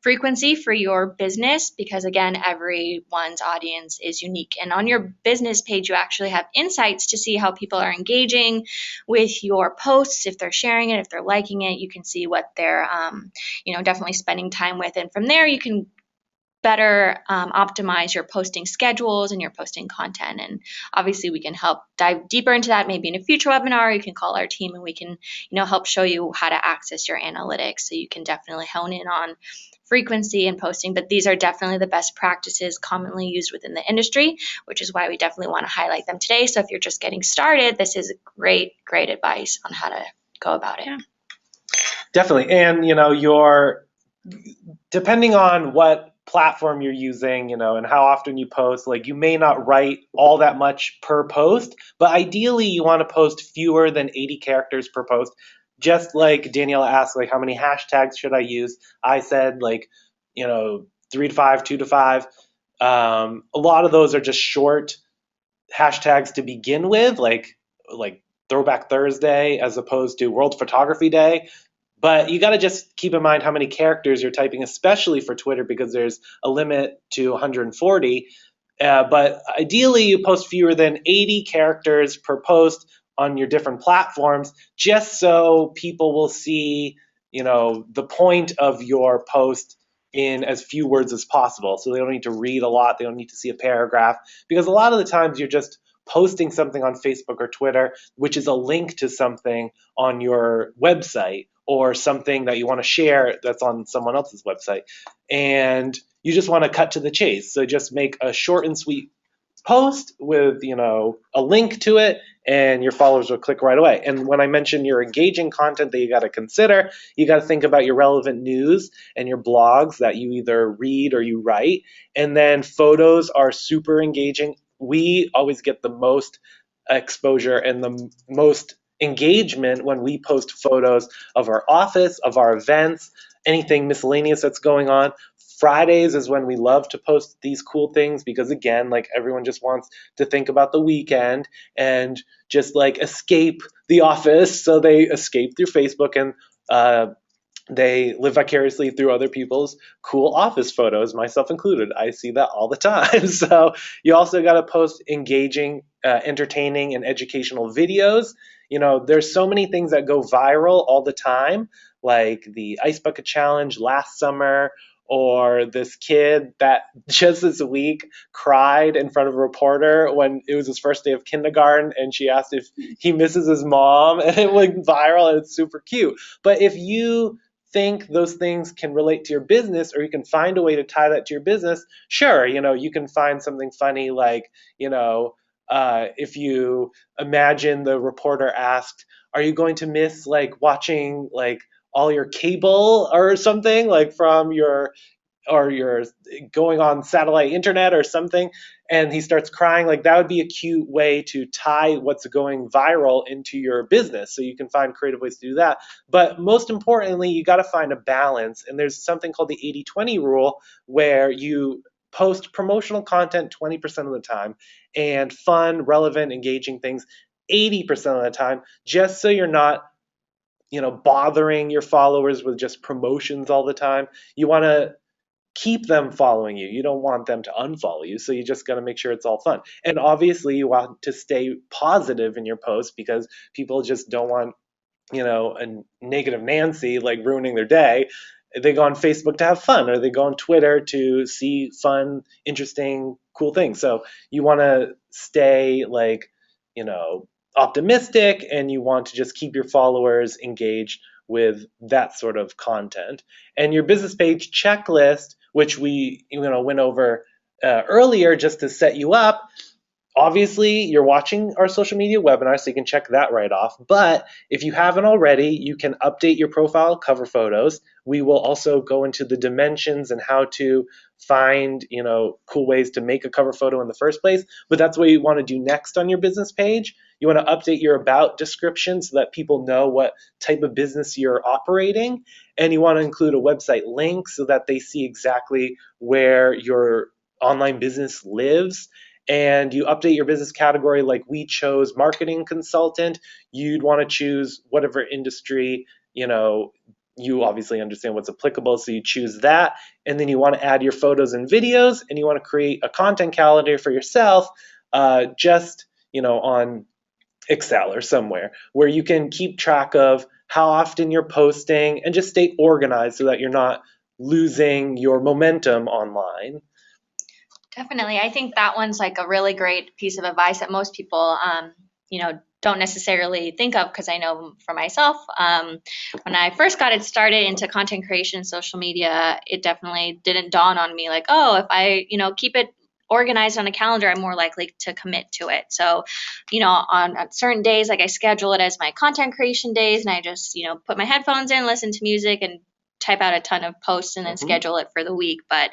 frequency for your business, because again, everyone's audience is unique. And on your business page, you actually have insights to see how people are engaging with your posts, if they're sharing it, if they're liking it. You can see what they're, you know, definitely spending time with. And from there, you can better optimize your posting schedules and your posting content. And obviously we can help dive deeper into that maybe in a future webinar. You can call our team and we can, you know, help show you how to access your analytics, so you can definitely hone in on frequency and posting. But these are definitely the best practices commonly used within the industry, which is why we definitely want to highlight them today. So if you're just getting started, this is great advice on how to go about it. Yeah. Definitely. And, depending on what platform you're using, and how often you post, like you may not write all that much per post, but ideally you want to post fewer than 80 characters per post. Just like Daniela asked, like, how many hashtags should I use? I said, like, 3 to 5, 2 to 5. A lot of those are just short hashtags to begin with, like Throwback Thursday as opposed to World Photography Day. But you got to just keep in mind how many characters you're typing, especially for Twitter, because there's a limit to 140. But ideally, you post fewer than 80 characters per post on your different platforms, just so people will see, the point of your post in as few words as possible. So they don't need to read a lot. They don't need to see a paragraph, because a lot of the times you're just posting something on Facebook or Twitter, which is a link to something on your website, or something that you want to share that's on someone else's website. And you just want to cut to the chase. So just make a short and sweet post with, a link to it, and your followers will click right away. And when I mention your engaging content that you got to consider, you got to think about your relevant news and your blogs that you either read or you write. And then photos are super engaging. We always get the most exposure and the most engagement when we post photos of our office, of our events, anything miscellaneous that's going on. Fridays is when we love to post these cool things, because again, like, everyone just wants to think about the weekend and just like escape the office. So they escape through Facebook, and they live vicariously through other people's cool office photos, myself included. I see that all the time. So you also got to post engaging, entertaining, and educational videos. There's so many things that go viral all the time, like the Ice Bucket Challenge last summer, or this kid that just this week cried in front of a reporter when it was his first day of kindergarten, and she asked if he misses his mom, and it went viral, and it's super cute. But if you think those things can relate to your business, or you can find a way to tie that to your business, sure, you can find something funny, like, if you imagine the reporter asked, are you going to miss like watching like all your cable or something, like from your going on satellite internet or something, and he starts crying, like that would be a cute way to tie what's going viral into your business. So you can find creative ways to do that. But most importantly, you got to find a balance. And there's something called the 80-20 rule, where you post promotional content 20% of the time and fun, relevant, engaging things 80% of the time, just so you're not bothering your followers with just promotions all the time. You want to keep them following you. You don't want them to unfollow you. So you just got to make sure it's all fun. And obviously you want to stay positive in your posts, because people just don't want, a negative Nancy like ruining their day. They go on Facebook to have fun, or they go on Twitter to see fun, interesting, cool things. So you want to stay like, optimistic, and you want to just keep your followers engaged with that sort of content. And your business page checklist, which we went over earlier, just to set you up, Obviously, you're watching our social media webinar, so you can check that right off. But if you haven't already, you can update your profile cover photos. We will also go into the dimensions and how to find, cool ways to make a cover photo in the first place. But that's what you want to do next on your business page. You want to update your about description so that people know what type of business you're operating. And you want to include a website link so that they see exactly where your online business lives. And you update your business category, like we chose marketing consultant. You'd want to choose whatever industry, you obviously understand what's applicable, so you choose that. And then you want to add your photos and videos, and you want to create a content calendar for yourself, just, on Excel or somewhere where you can keep track of how often you're posting and just stay organized so that you're not losing your momentum online. Definitely. I think that one's like a really great piece of advice that most people, don't necessarily think of, because I know for myself, when I first got it started into content creation, social media, it definitely didn't dawn on me like, oh, if I, keep it organized on a calendar, I'm more likely to commit to it. So, on certain days, like I schedule it as my content creation days, and I just, put my headphones in, listen to music, and type out a ton of posts and then schedule it for the week. But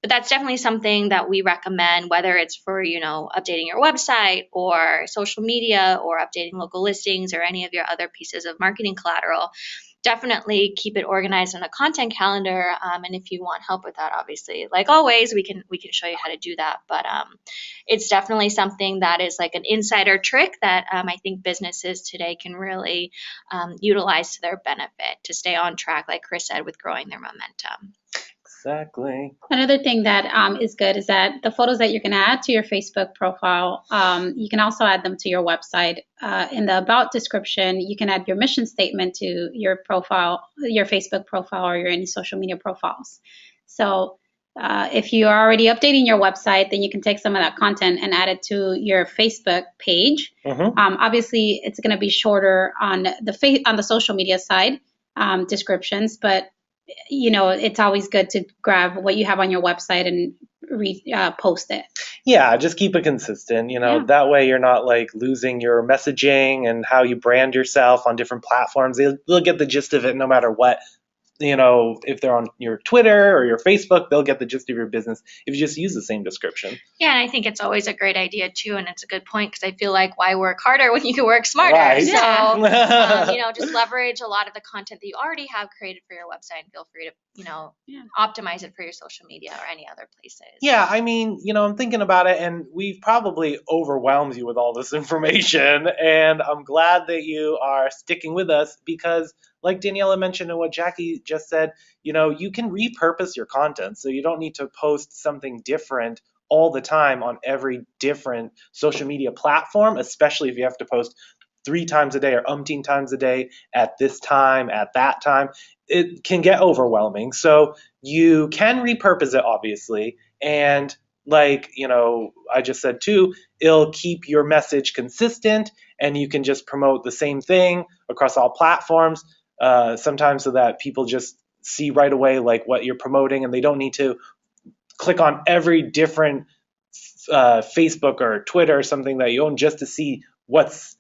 that's definitely something that we recommend, whether it's for, updating your website or social media or updating local listings or any of your other pieces of marketing collateral. Definitely keep it organized on a content calendar. And if you want help with that, obviously, like always, we can show you how to do that. But it's definitely something that is like an insider trick that I think businesses today can really utilize to their benefit to stay on track, like Chris said, with growing their momentum. Exactly. Another thing that is good is that the photos that you can add to your Facebook profile, you can also add them to your website. In the about description, you can add your mission statement to your profile, your Facebook profile, or your any social media profiles. So if you are already updating your website, then you can take some of that content and add it to your Facebook page. Obviously, it's going to be shorter on the social media side descriptions, but it's always good to grab what you have on your website and post it. Yeah, just keep it consistent. That way you're not like losing your messaging and how you brand yourself on different platforms. They'll get the gist of it no matter what. If they're on your Twitter or your Facebook, they'll get the gist of your business if you just use the same description. Yeah, and I think it's always a great idea too, and it's a good point, because I feel like why work harder when you can work smarter? Right. So, just leverage a lot of the content that you already have created for your website, and feel free to, optimize it for your social media or any other places. Yeah, I mean, I'm thinking about it, and we've probably overwhelmed you with all this information, and I'm glad that you are sticking with us because, like Daniela mentioned and what Jackie just said, you can repurpose your content, so you don't need to post something different all the time on every different social media platform, especially if you have to post 3 times a day or umpteen times a day at this time, at that time. It can get overwhelming. So you can repurpose it, obviously. And like, I just said too, it'll keep your message consistent, and you can just promote the same thing across all platforms, sometimes so that people just see right away like what you're promoting, and they don't need to click on every different Facebook or Twitter or something that you own just to see what's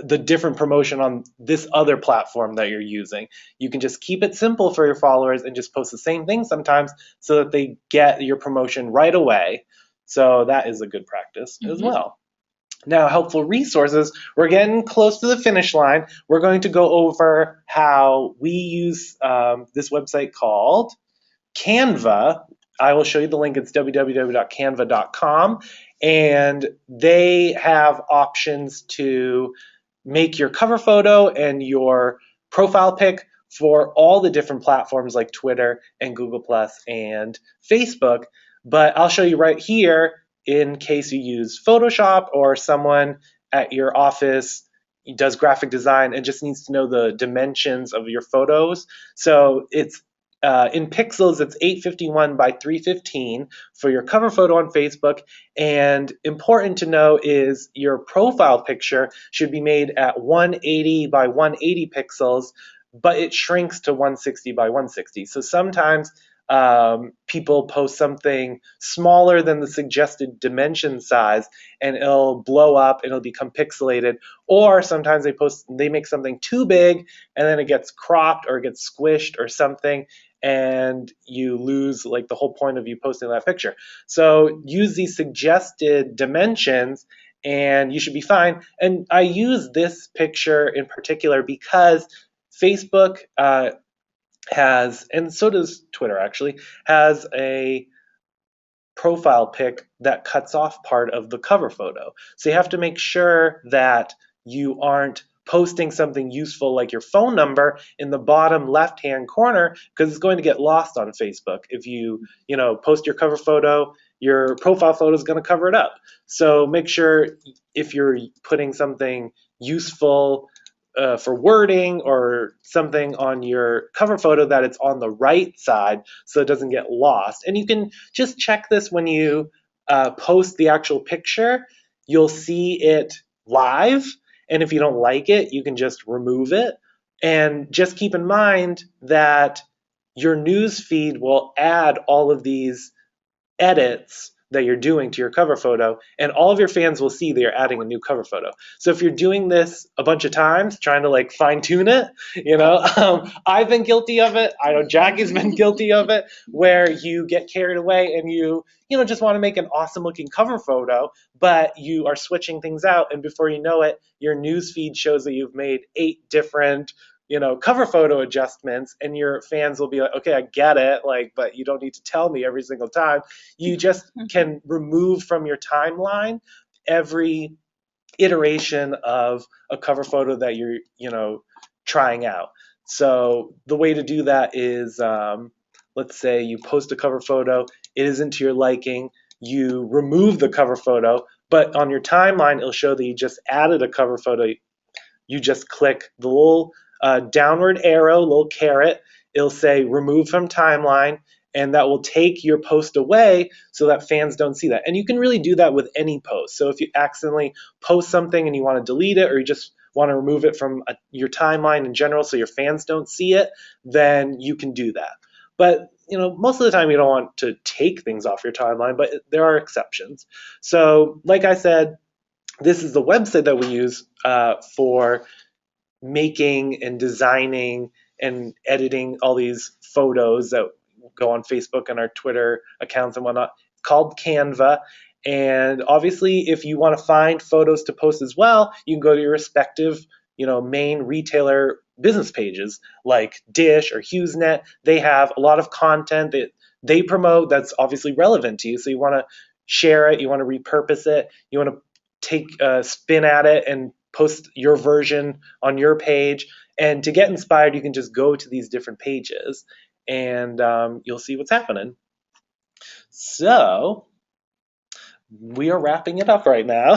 the different promotion on this other platform that you're using. You can just keep it simple for your followers and just post the same thing sometimes so that they get your promotion right away. So that is a good practice as well. Now, helpful resources. We're getting close to the finish line. We're going to go over how we use this website called Canva. I will show you the link. It's www.canva.com. And they have options to make your cover photo and your profile pic for all the different platforms like Twitter and Google Plus and Facebook. But I'll show you right here in case you use Photoshop or someone at your office does graphic design and just needs to know the dimensions of your photos. So it's in pixels, it's 851 by 315 for your cover photo on Facebook. And important to know is your profile picture should be made at 180 by 180 pixels, but it shrinks to 160 by 160. So sometimes people post something smaller than the suggested dimension size, and it'll blow up and it'll become pixelated. Or sometimes they make something too big and then it gets cropped or it gets squished or something, and you lose like the whole point of you posting that picture. So use these suggested dimensions and you should be fine. And I use this picture in particular because Facebook has, and so does Twitter actually, has a profile pic that cuts off part of the cover photo. So you have to make sure that you aren't posting something useful like your phone number in the bottom left-hand corner, because it's going to get lost on Facebook. If you post your cover photo, your profile photo is going to cover it up. So make sure if you're putting something useful for wording or something on your cover photo, that it's on the right side so it doesn't get lost. And you can just check this when you post the actual picture. You'll see it live, and if you don't like it, you can just remove it. And just keep in mind that your news feed will add all of these edits that you're doing to your cover photo, and all of your fans will see that you're adding a new cover photo. So if you're doing this a bunch of times, trying to like fine tune it, I've been guilty of it. I know Jackie's been guilty of it, where you get carried away and you just want to make an awesome looking cover photo, but you are switching things out, and before you know it, your news feed shows that you've made 8 different cover photo adjustments, and your fans will be like, okay, I get it, but you don't need to tell me every single time. You just can remove from your timeline every iteration of a cover photo that you're, trying out. So the way to do that is, let's say you post a cover photo, it isn't to your liking, you remove the cover photo, but on your timeline, it'll show that you just added a cover photo. You just click the little downward arrow, little caret. It'll say remove from timeline, and that will take your post away so that fans don't see that. And you can really do that with any post. So if you accidentally post something and you want to delete it, or you just want to remove it from your timeline in general so your fans don't see it, then you can do that. But most of the time you don't want to take things off your timeline, but there are exceptions. So like I said, this is the website that we use for making and designing and editing all these photos that go on Facebook and our Twitter accounts and whatnot, called Canva. And obviously, if you want to find photos to post as well, you can go to your respective, main retailer business pages like Dish or HughesNet. They have a lot of content that they promote that's obviously relevant to you. So you want to share it, you want to repurpose it, you want to take a spin at it and post your version on your page. And to get inspired, you can just go to these different pages and you'll see what's happening. So we are wrapping it up right now.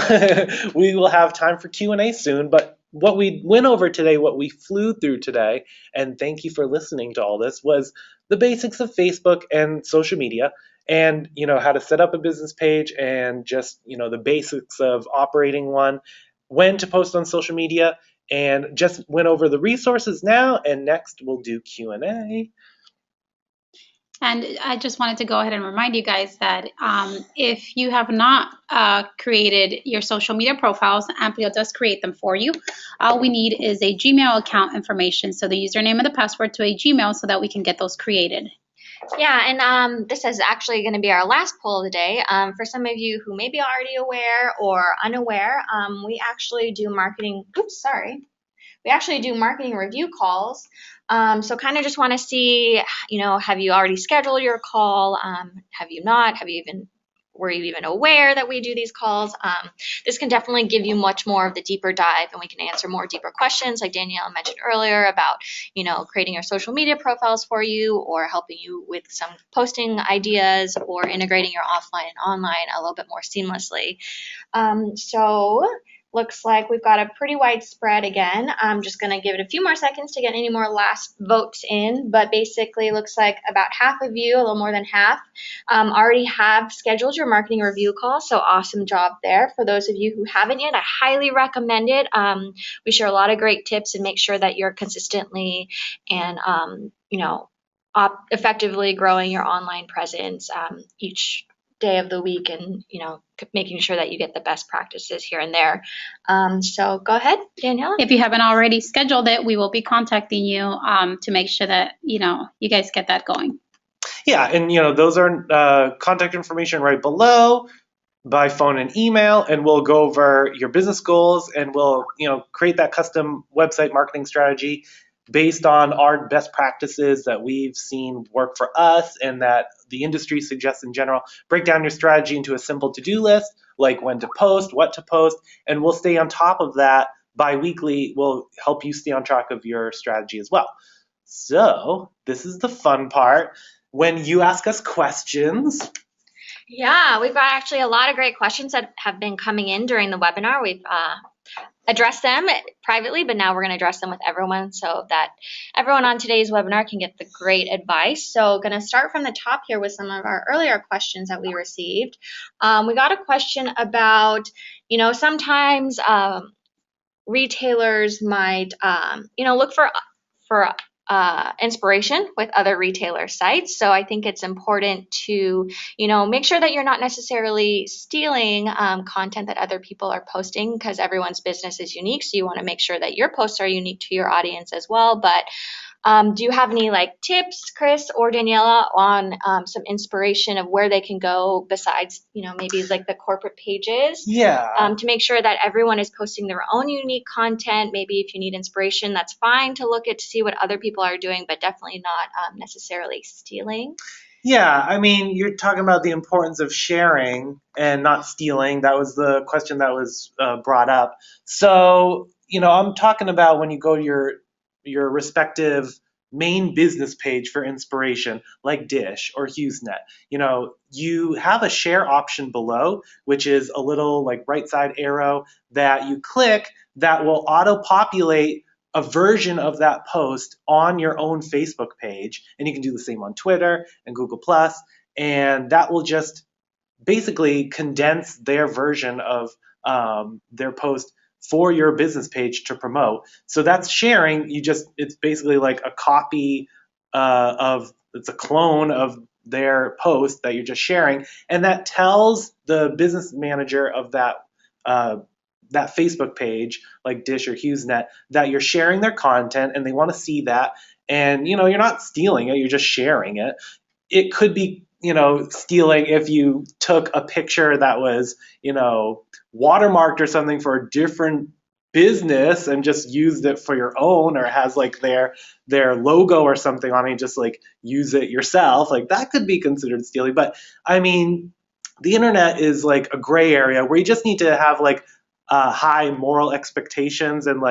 We will have time for Q&A soon, but what we went over today, what we flew through today, and thank you for listening to all this, was the basics of Facebook and social media, and how to set up a business page, and just the basics of operating one, when to post on social media, and just went over the resources now. And next we'll do Q&A. And I just wanted to go ahead and remind you guys that if you have not created your social media profiles, Amplio does create them for you. All we need is a Gmail account information, so the username and the password to a Gmail, so that we can get those created. Yeah, and this is actually going to be our last poll of the day. For some of you who may be already aware or unaware, we actually do marketing. We actually do marketing review calls. So kind of just want to see, have you already scheduled your call? Have you not? Were you even aware that we do these calls? This can definitely give you much more of the deeper dive, and we can answer more deeper questions like Danielle mentioned earlier about, creating your social media profiles for you, or helping you with some posting ideas, or integrating your offline and online a little bit more seamlessly. So looks like we've got a pretty wide spread again. I'm just going to give it a few more seconds to get any more last votes in, but basically looks like about half of you, a little more than half, already have scheduled your marketing review call, so awesome job there. For those of you who haven't yet, I highly recommend it. We share a lot of great tips and make sure that you're consistently and, effectively growing your online presence each day of the week, and making sure that you get the best practices here and there. So go ahead, Daniela. If you haven't already scheduled it, we will be contacting you to make sure that you guys get that going. Yeah, and those are contact information right below, by phone and email, and we'll go over your business goals, and we'll create that custom website marketing strategy based on our best practices that we've seen work for us and that the industry suggests in general. Break down your strategy into a simple to-do list, like when to post, what to post, and we'll stay on top of that bi-weekly. We'll help you stay on track of your strategy as well. So this is the fun part, when you ask us questions. Yeah, we've got actually a lot of great questions that have been coming in during the webinar. We've addressed them privately, but now we're going to address them with everyone so that everyone on today's webinar can get the great advice. So going to start from the top here with some of our earlier questions that we received. We got a question about, sometimes retailers might, look for inspiration with other retailer sites. So I think it's important to, make sure that you're not necessarily stealing content that other people are posting, because everyone's business is unique. So you want to make sure that your posts are unique to your audience as well. But do you have any tips, Chris or Daniela, on some inspiration of where they can go besides, maybe the corporate pages? Yeah. To make sure that everyone is posting their own unique content. Maybe if you need inspiration, that's fine to look at to see what other people are doing, but definitely not necessarily stealing. Yeah, I mean, you're talking about the importance of sharing and not stealing. That was the question that was brought up. So, I'm talking about when you go to your respective main business page for inspiration, like Dish or HughesNet. You have a share option below, which is a little right side arrow that you click that will auto-populate a version of that post on your own Facebook page. And you can do the same on Twitter and Google+, and that will just basically condense their version of their post for your business page to promote. So that's sharing. It's basically like a copy it's a clone of their post that you're just sharing, and that tells the business manager of that Facebook page, like Dish or HughesNet, that you're sharing their content and they want to see that. And you're not stealing it, you're just sharing it. It could be stealing if you took a picture that was watermarked or something for a different business and just used it for your own, or has their logo or something on it, just use it yourself. That could be considered stealing. But I mean, the internet is a gray area where you just need to have high moral expectations and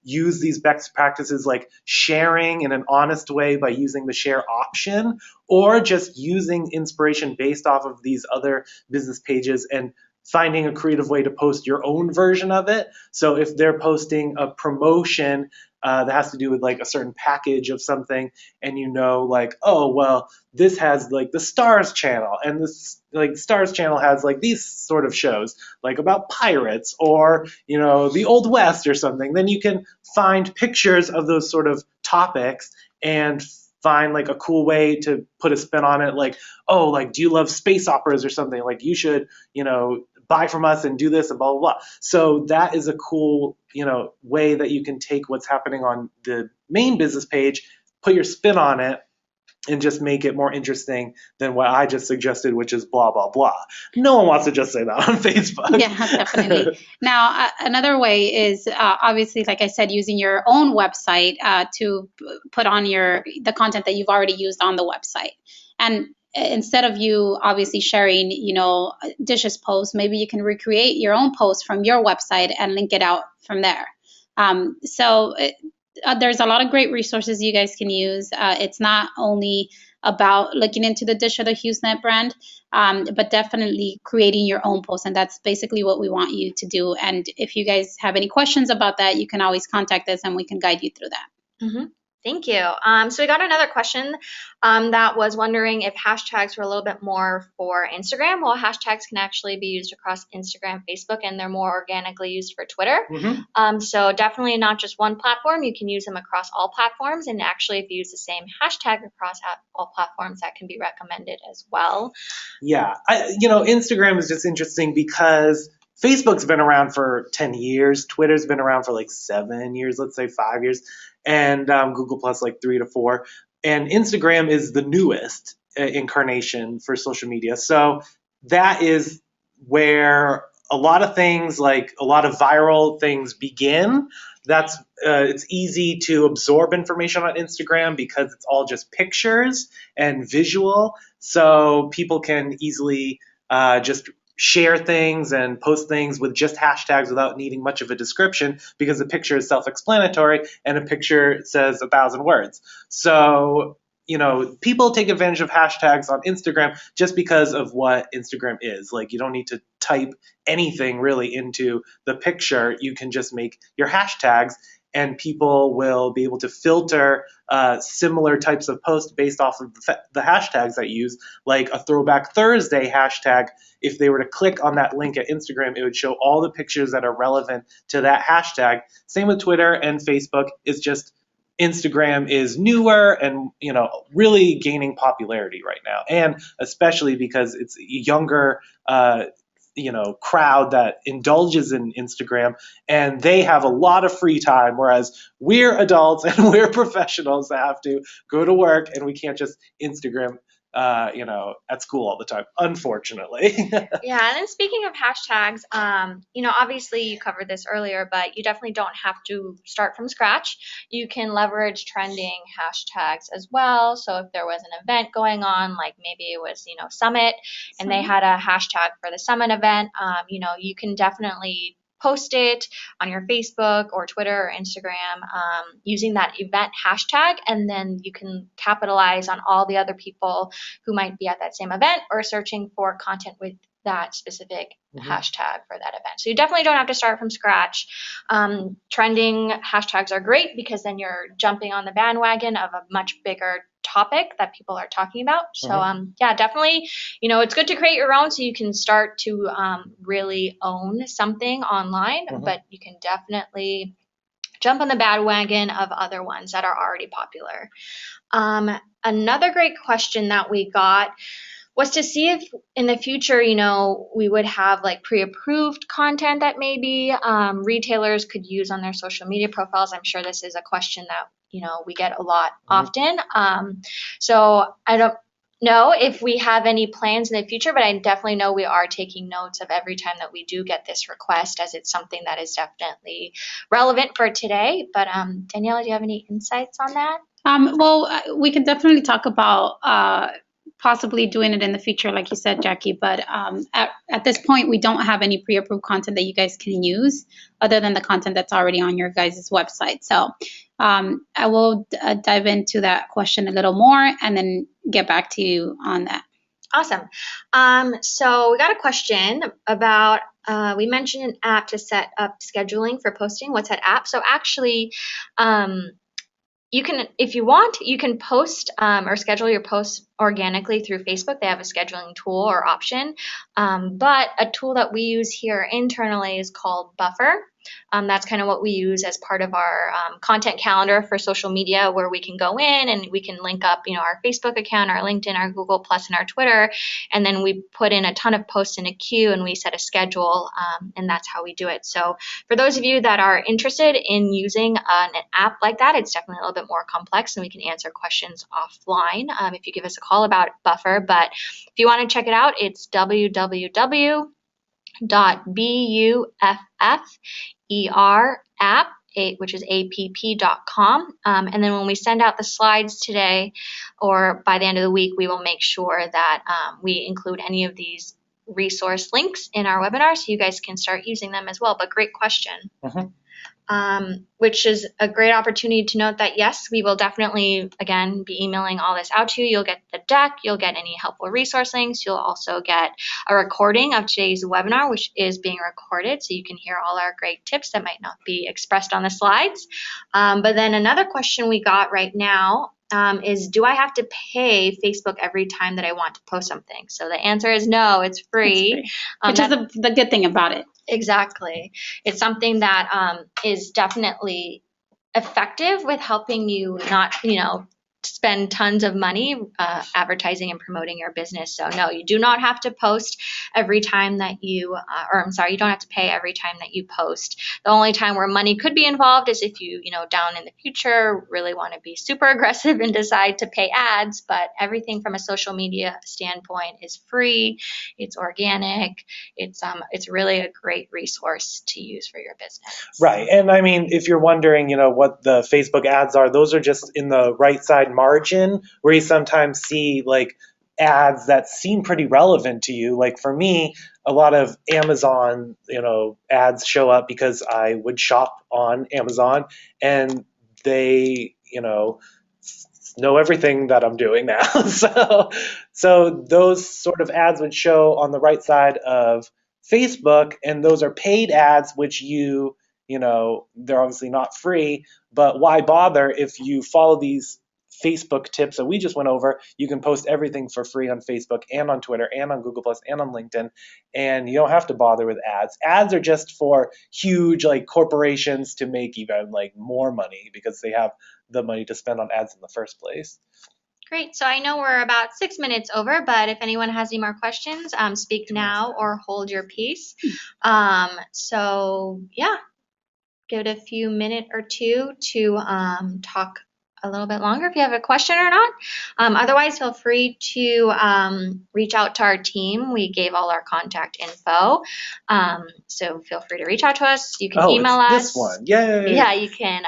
use these best practices, like sharing in an honest way by using the share option, or just using inspiration based off of these other business pages and finding a creative way to post your own version of it. So if they're posting a promotion that has to do with a certain package of something, and oh, well, this has the Stars channel, and this Stars channel has these sort of shows about pirates or the Old West or something, then you can find pictures of those sort of topics and find a cool way to put a spin on it, do you love space operas or something, you should buy from us and do this and blah blah blah. So that is a cool way that you can take what's happening on the main business page, put your spin on it, and just make it more interesting than what I just suggested, which is blah blah blah. No one wants to just say that on Facebook. Yeah, definitely. Now, another way is obviously, like I said, using your own website to put on the content that you've already used on the website. And instead of you obviously sharing, Dish's post, maybe you can recreate your own post from your website and link it out from there. There's a lot of great resources you guys can use. It's not only about looking into the Dish or the HughesNet brand, but definitely creating your own post. And that's basically what we want you to do. And if you guys have any questions about that, you can always contact us and we can guide you through that. Mm-hmm. Thank you. So we got another question that was wondering if hashtags were a little bit more for Instagram. Well, hashtags can actually be used across Instagram, Facebook, and they're more organically used for Twitter. So definitely not just one platform. You can use them across all platforms. And actually, if you use the same hashtag across all platforms, that can be recommended as well. Yeah, Instagram is just interesting because Facebook's been around for 10 years. Twitter's been around for like 7 years, let's say 5 years, and Google Plus like 3 to 4. And Instagram is the newest incarnation for social media. So that is where a lot of things, like a lot of viral things, begin. That's it's easy to absorb information on Instagram because it's all just pictures and visual. So people can easily just share things and post things with just hashtags without needing much of a description because the picture is self-explanatory and a picture says 1,000 words. So, people take advantage of hashtags on Instagram just because of what Instagram is. Like, you don't need to type anything really into the picture. You can just make your hashtags and people will be able to filter similar types of posts based off of the hashtags that you use, like a Throwback Thursday hashtag. If they were to click on that link at Instagram, it would show all the pictures that are relevant to that hashtag. Same with Twitter and Facebook. It's just Instagram is newer and really gaining popularity right now, and especially because it's a younger crowd that indulges in Instagram, and they have a lot of free time, whereas we're adults and we're professionals that have to go to work and we can't just Instagram at school all the time, unfortunately. Yeah, and then speaking of hashtags, obviously you covered this earlier, but you definitely don't have to start from scratch. You can leverage trending hashtags as well. So if there was an event going on, like maybe it was, Summit, and they had a hashtag for the Summit event, you can definitely post it on your Facebook or Twitter or Instagram using that event hashtag, and then you can capitalize on all the other people who might be at that same event or searching for content with that specific hashtag for that event. So you definitely don't have to start from scratch. Trending hashtags are great because then you're jumping on the bandwagon of a much bigger topic that people are talking about. So definitely, it's good to create your own so you can start to really own something online, but you can definitely jump on the bandwagon of other ones that are already popular. Another great question that we got was to see if in the future, we would have like pre-approved content that maybe retailers could use on their social media profiles. I'm sure this is a question that, we get a lot often. So I don't know if we have any plans in the future, but I definitely know we are taking notes of every time that we do get this request, as it's something that is definitely relevant for today. But Daniela, do you have any insights on that? Well, we could definitely talk about possibly doing it in the future, like you said, Jackie. But at this point, we don't have any pre-approved content that you guys can use other than the content that's already on your guys' website. So I will dive into that question a little more and then get back to you on that. Awesome. So we got a question about, we mentioned an app to set up scheduling for posting. What's that app? So actually, you can, if you want, you can post or schedule your posts organically through Facebook. They have a scheduling tool or option. But a tool that we use here internally is called Buffer. That's kind of what we use as part of our content calendar for social media, where we can go in and we can link up, our Facebook account, our LinkedIn, our Google Plus, and our Twitter, and then we put in a ton of posts in a queue and we set a schedule, and that's how we do it. So for those of you that are interested in using an app like that, it's definitely a little bit more complex, and we can answer questions offline if you give us a call about Buffer. But if you want to check it out, it's www.buffer.app, which is app.com. And then when we send out the slides today or by the end of the week, we will make sure that we include any of these resource links in our webinar so you guys can start using them as well. But great question. which is a great opportunity to note that, yes, we will definitely, again, be emailing all this out to you. You'll get the deck, you'll get any helpful resource links, you'll also get a recording of today's webinar, which is being recorded, so you can hear all our great tips that might not be expressed on the slides. But then another question we got right now is, do I have to pay Facebook every time that I want to post something? So the answer is no, it's free. Which is the good thing about it. Exactly. It's something that is definitely effective with helping you not, spend tons of money advertising and promoting your business. So no, you do not have to post every time that you, you don't have to pay every time that you post. The only time where money could be involved is if you, down in the future really want to be super aggressive and decide to pay ads, but everything from a social media standpoint is free. It's organic. It's really a great resource to use for your business. Right. And I mean, if you're wondering, what the Facebook ads are, those are just in the right side margin where you sometimes see like ads that seem pretty relevant to you. Like for me, a lot of Amazon, ads show up because I would shop on Amazon and they, know everything that I'm doing now. So those sort of ads would show on the right side of Facebook, and those are paid ads, which they're obviously not free, but why bother if you follow these Facebook tips that we just went over? You can post everything for free on Facebook and on Twitter and on Google Plus and on LinkedIn, and you don't have to bother with ads. Ads are just for huge like corporations to make even like more money because they have the money to spend on ads in the first place. Great. So I know we're about 6 minutes over, but if anyone has any more questions, speak now or hold your peace. So yeah, give it a few minutes or two to talk a little bit longer if you have a question or not. Otherwise, feel free to reach out to our team. We gave all our contact info. So feel free to reach out to us. You can email us. This one. Yay. Yeah, you can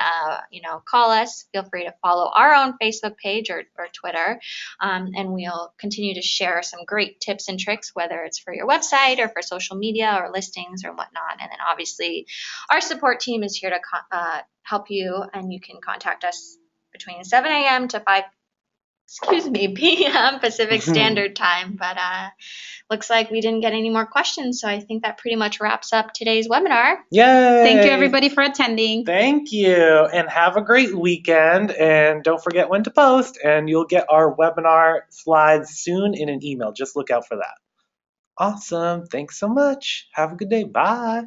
call us. Feel free to follow our own Facebook page or Twitter. And we'll continue to share some great tips and tricks, whether it's for your website or for social media or listings or whatnot. And then obviously our support team is here to help you, and you can contact us between 7 a.m. to 5 p.m. Pacific Standard Time. But looks like we didn't get any more questions, so I think that pretty much wraps up today's webinar. Yay! Thank you, everybody, for attending. Thank you, and have a great weekend. And don't forget when to post, and you'll get our webinar slides soon in an email. Just look out for that. Awesome. Thanks so much. Have a good day. Bye.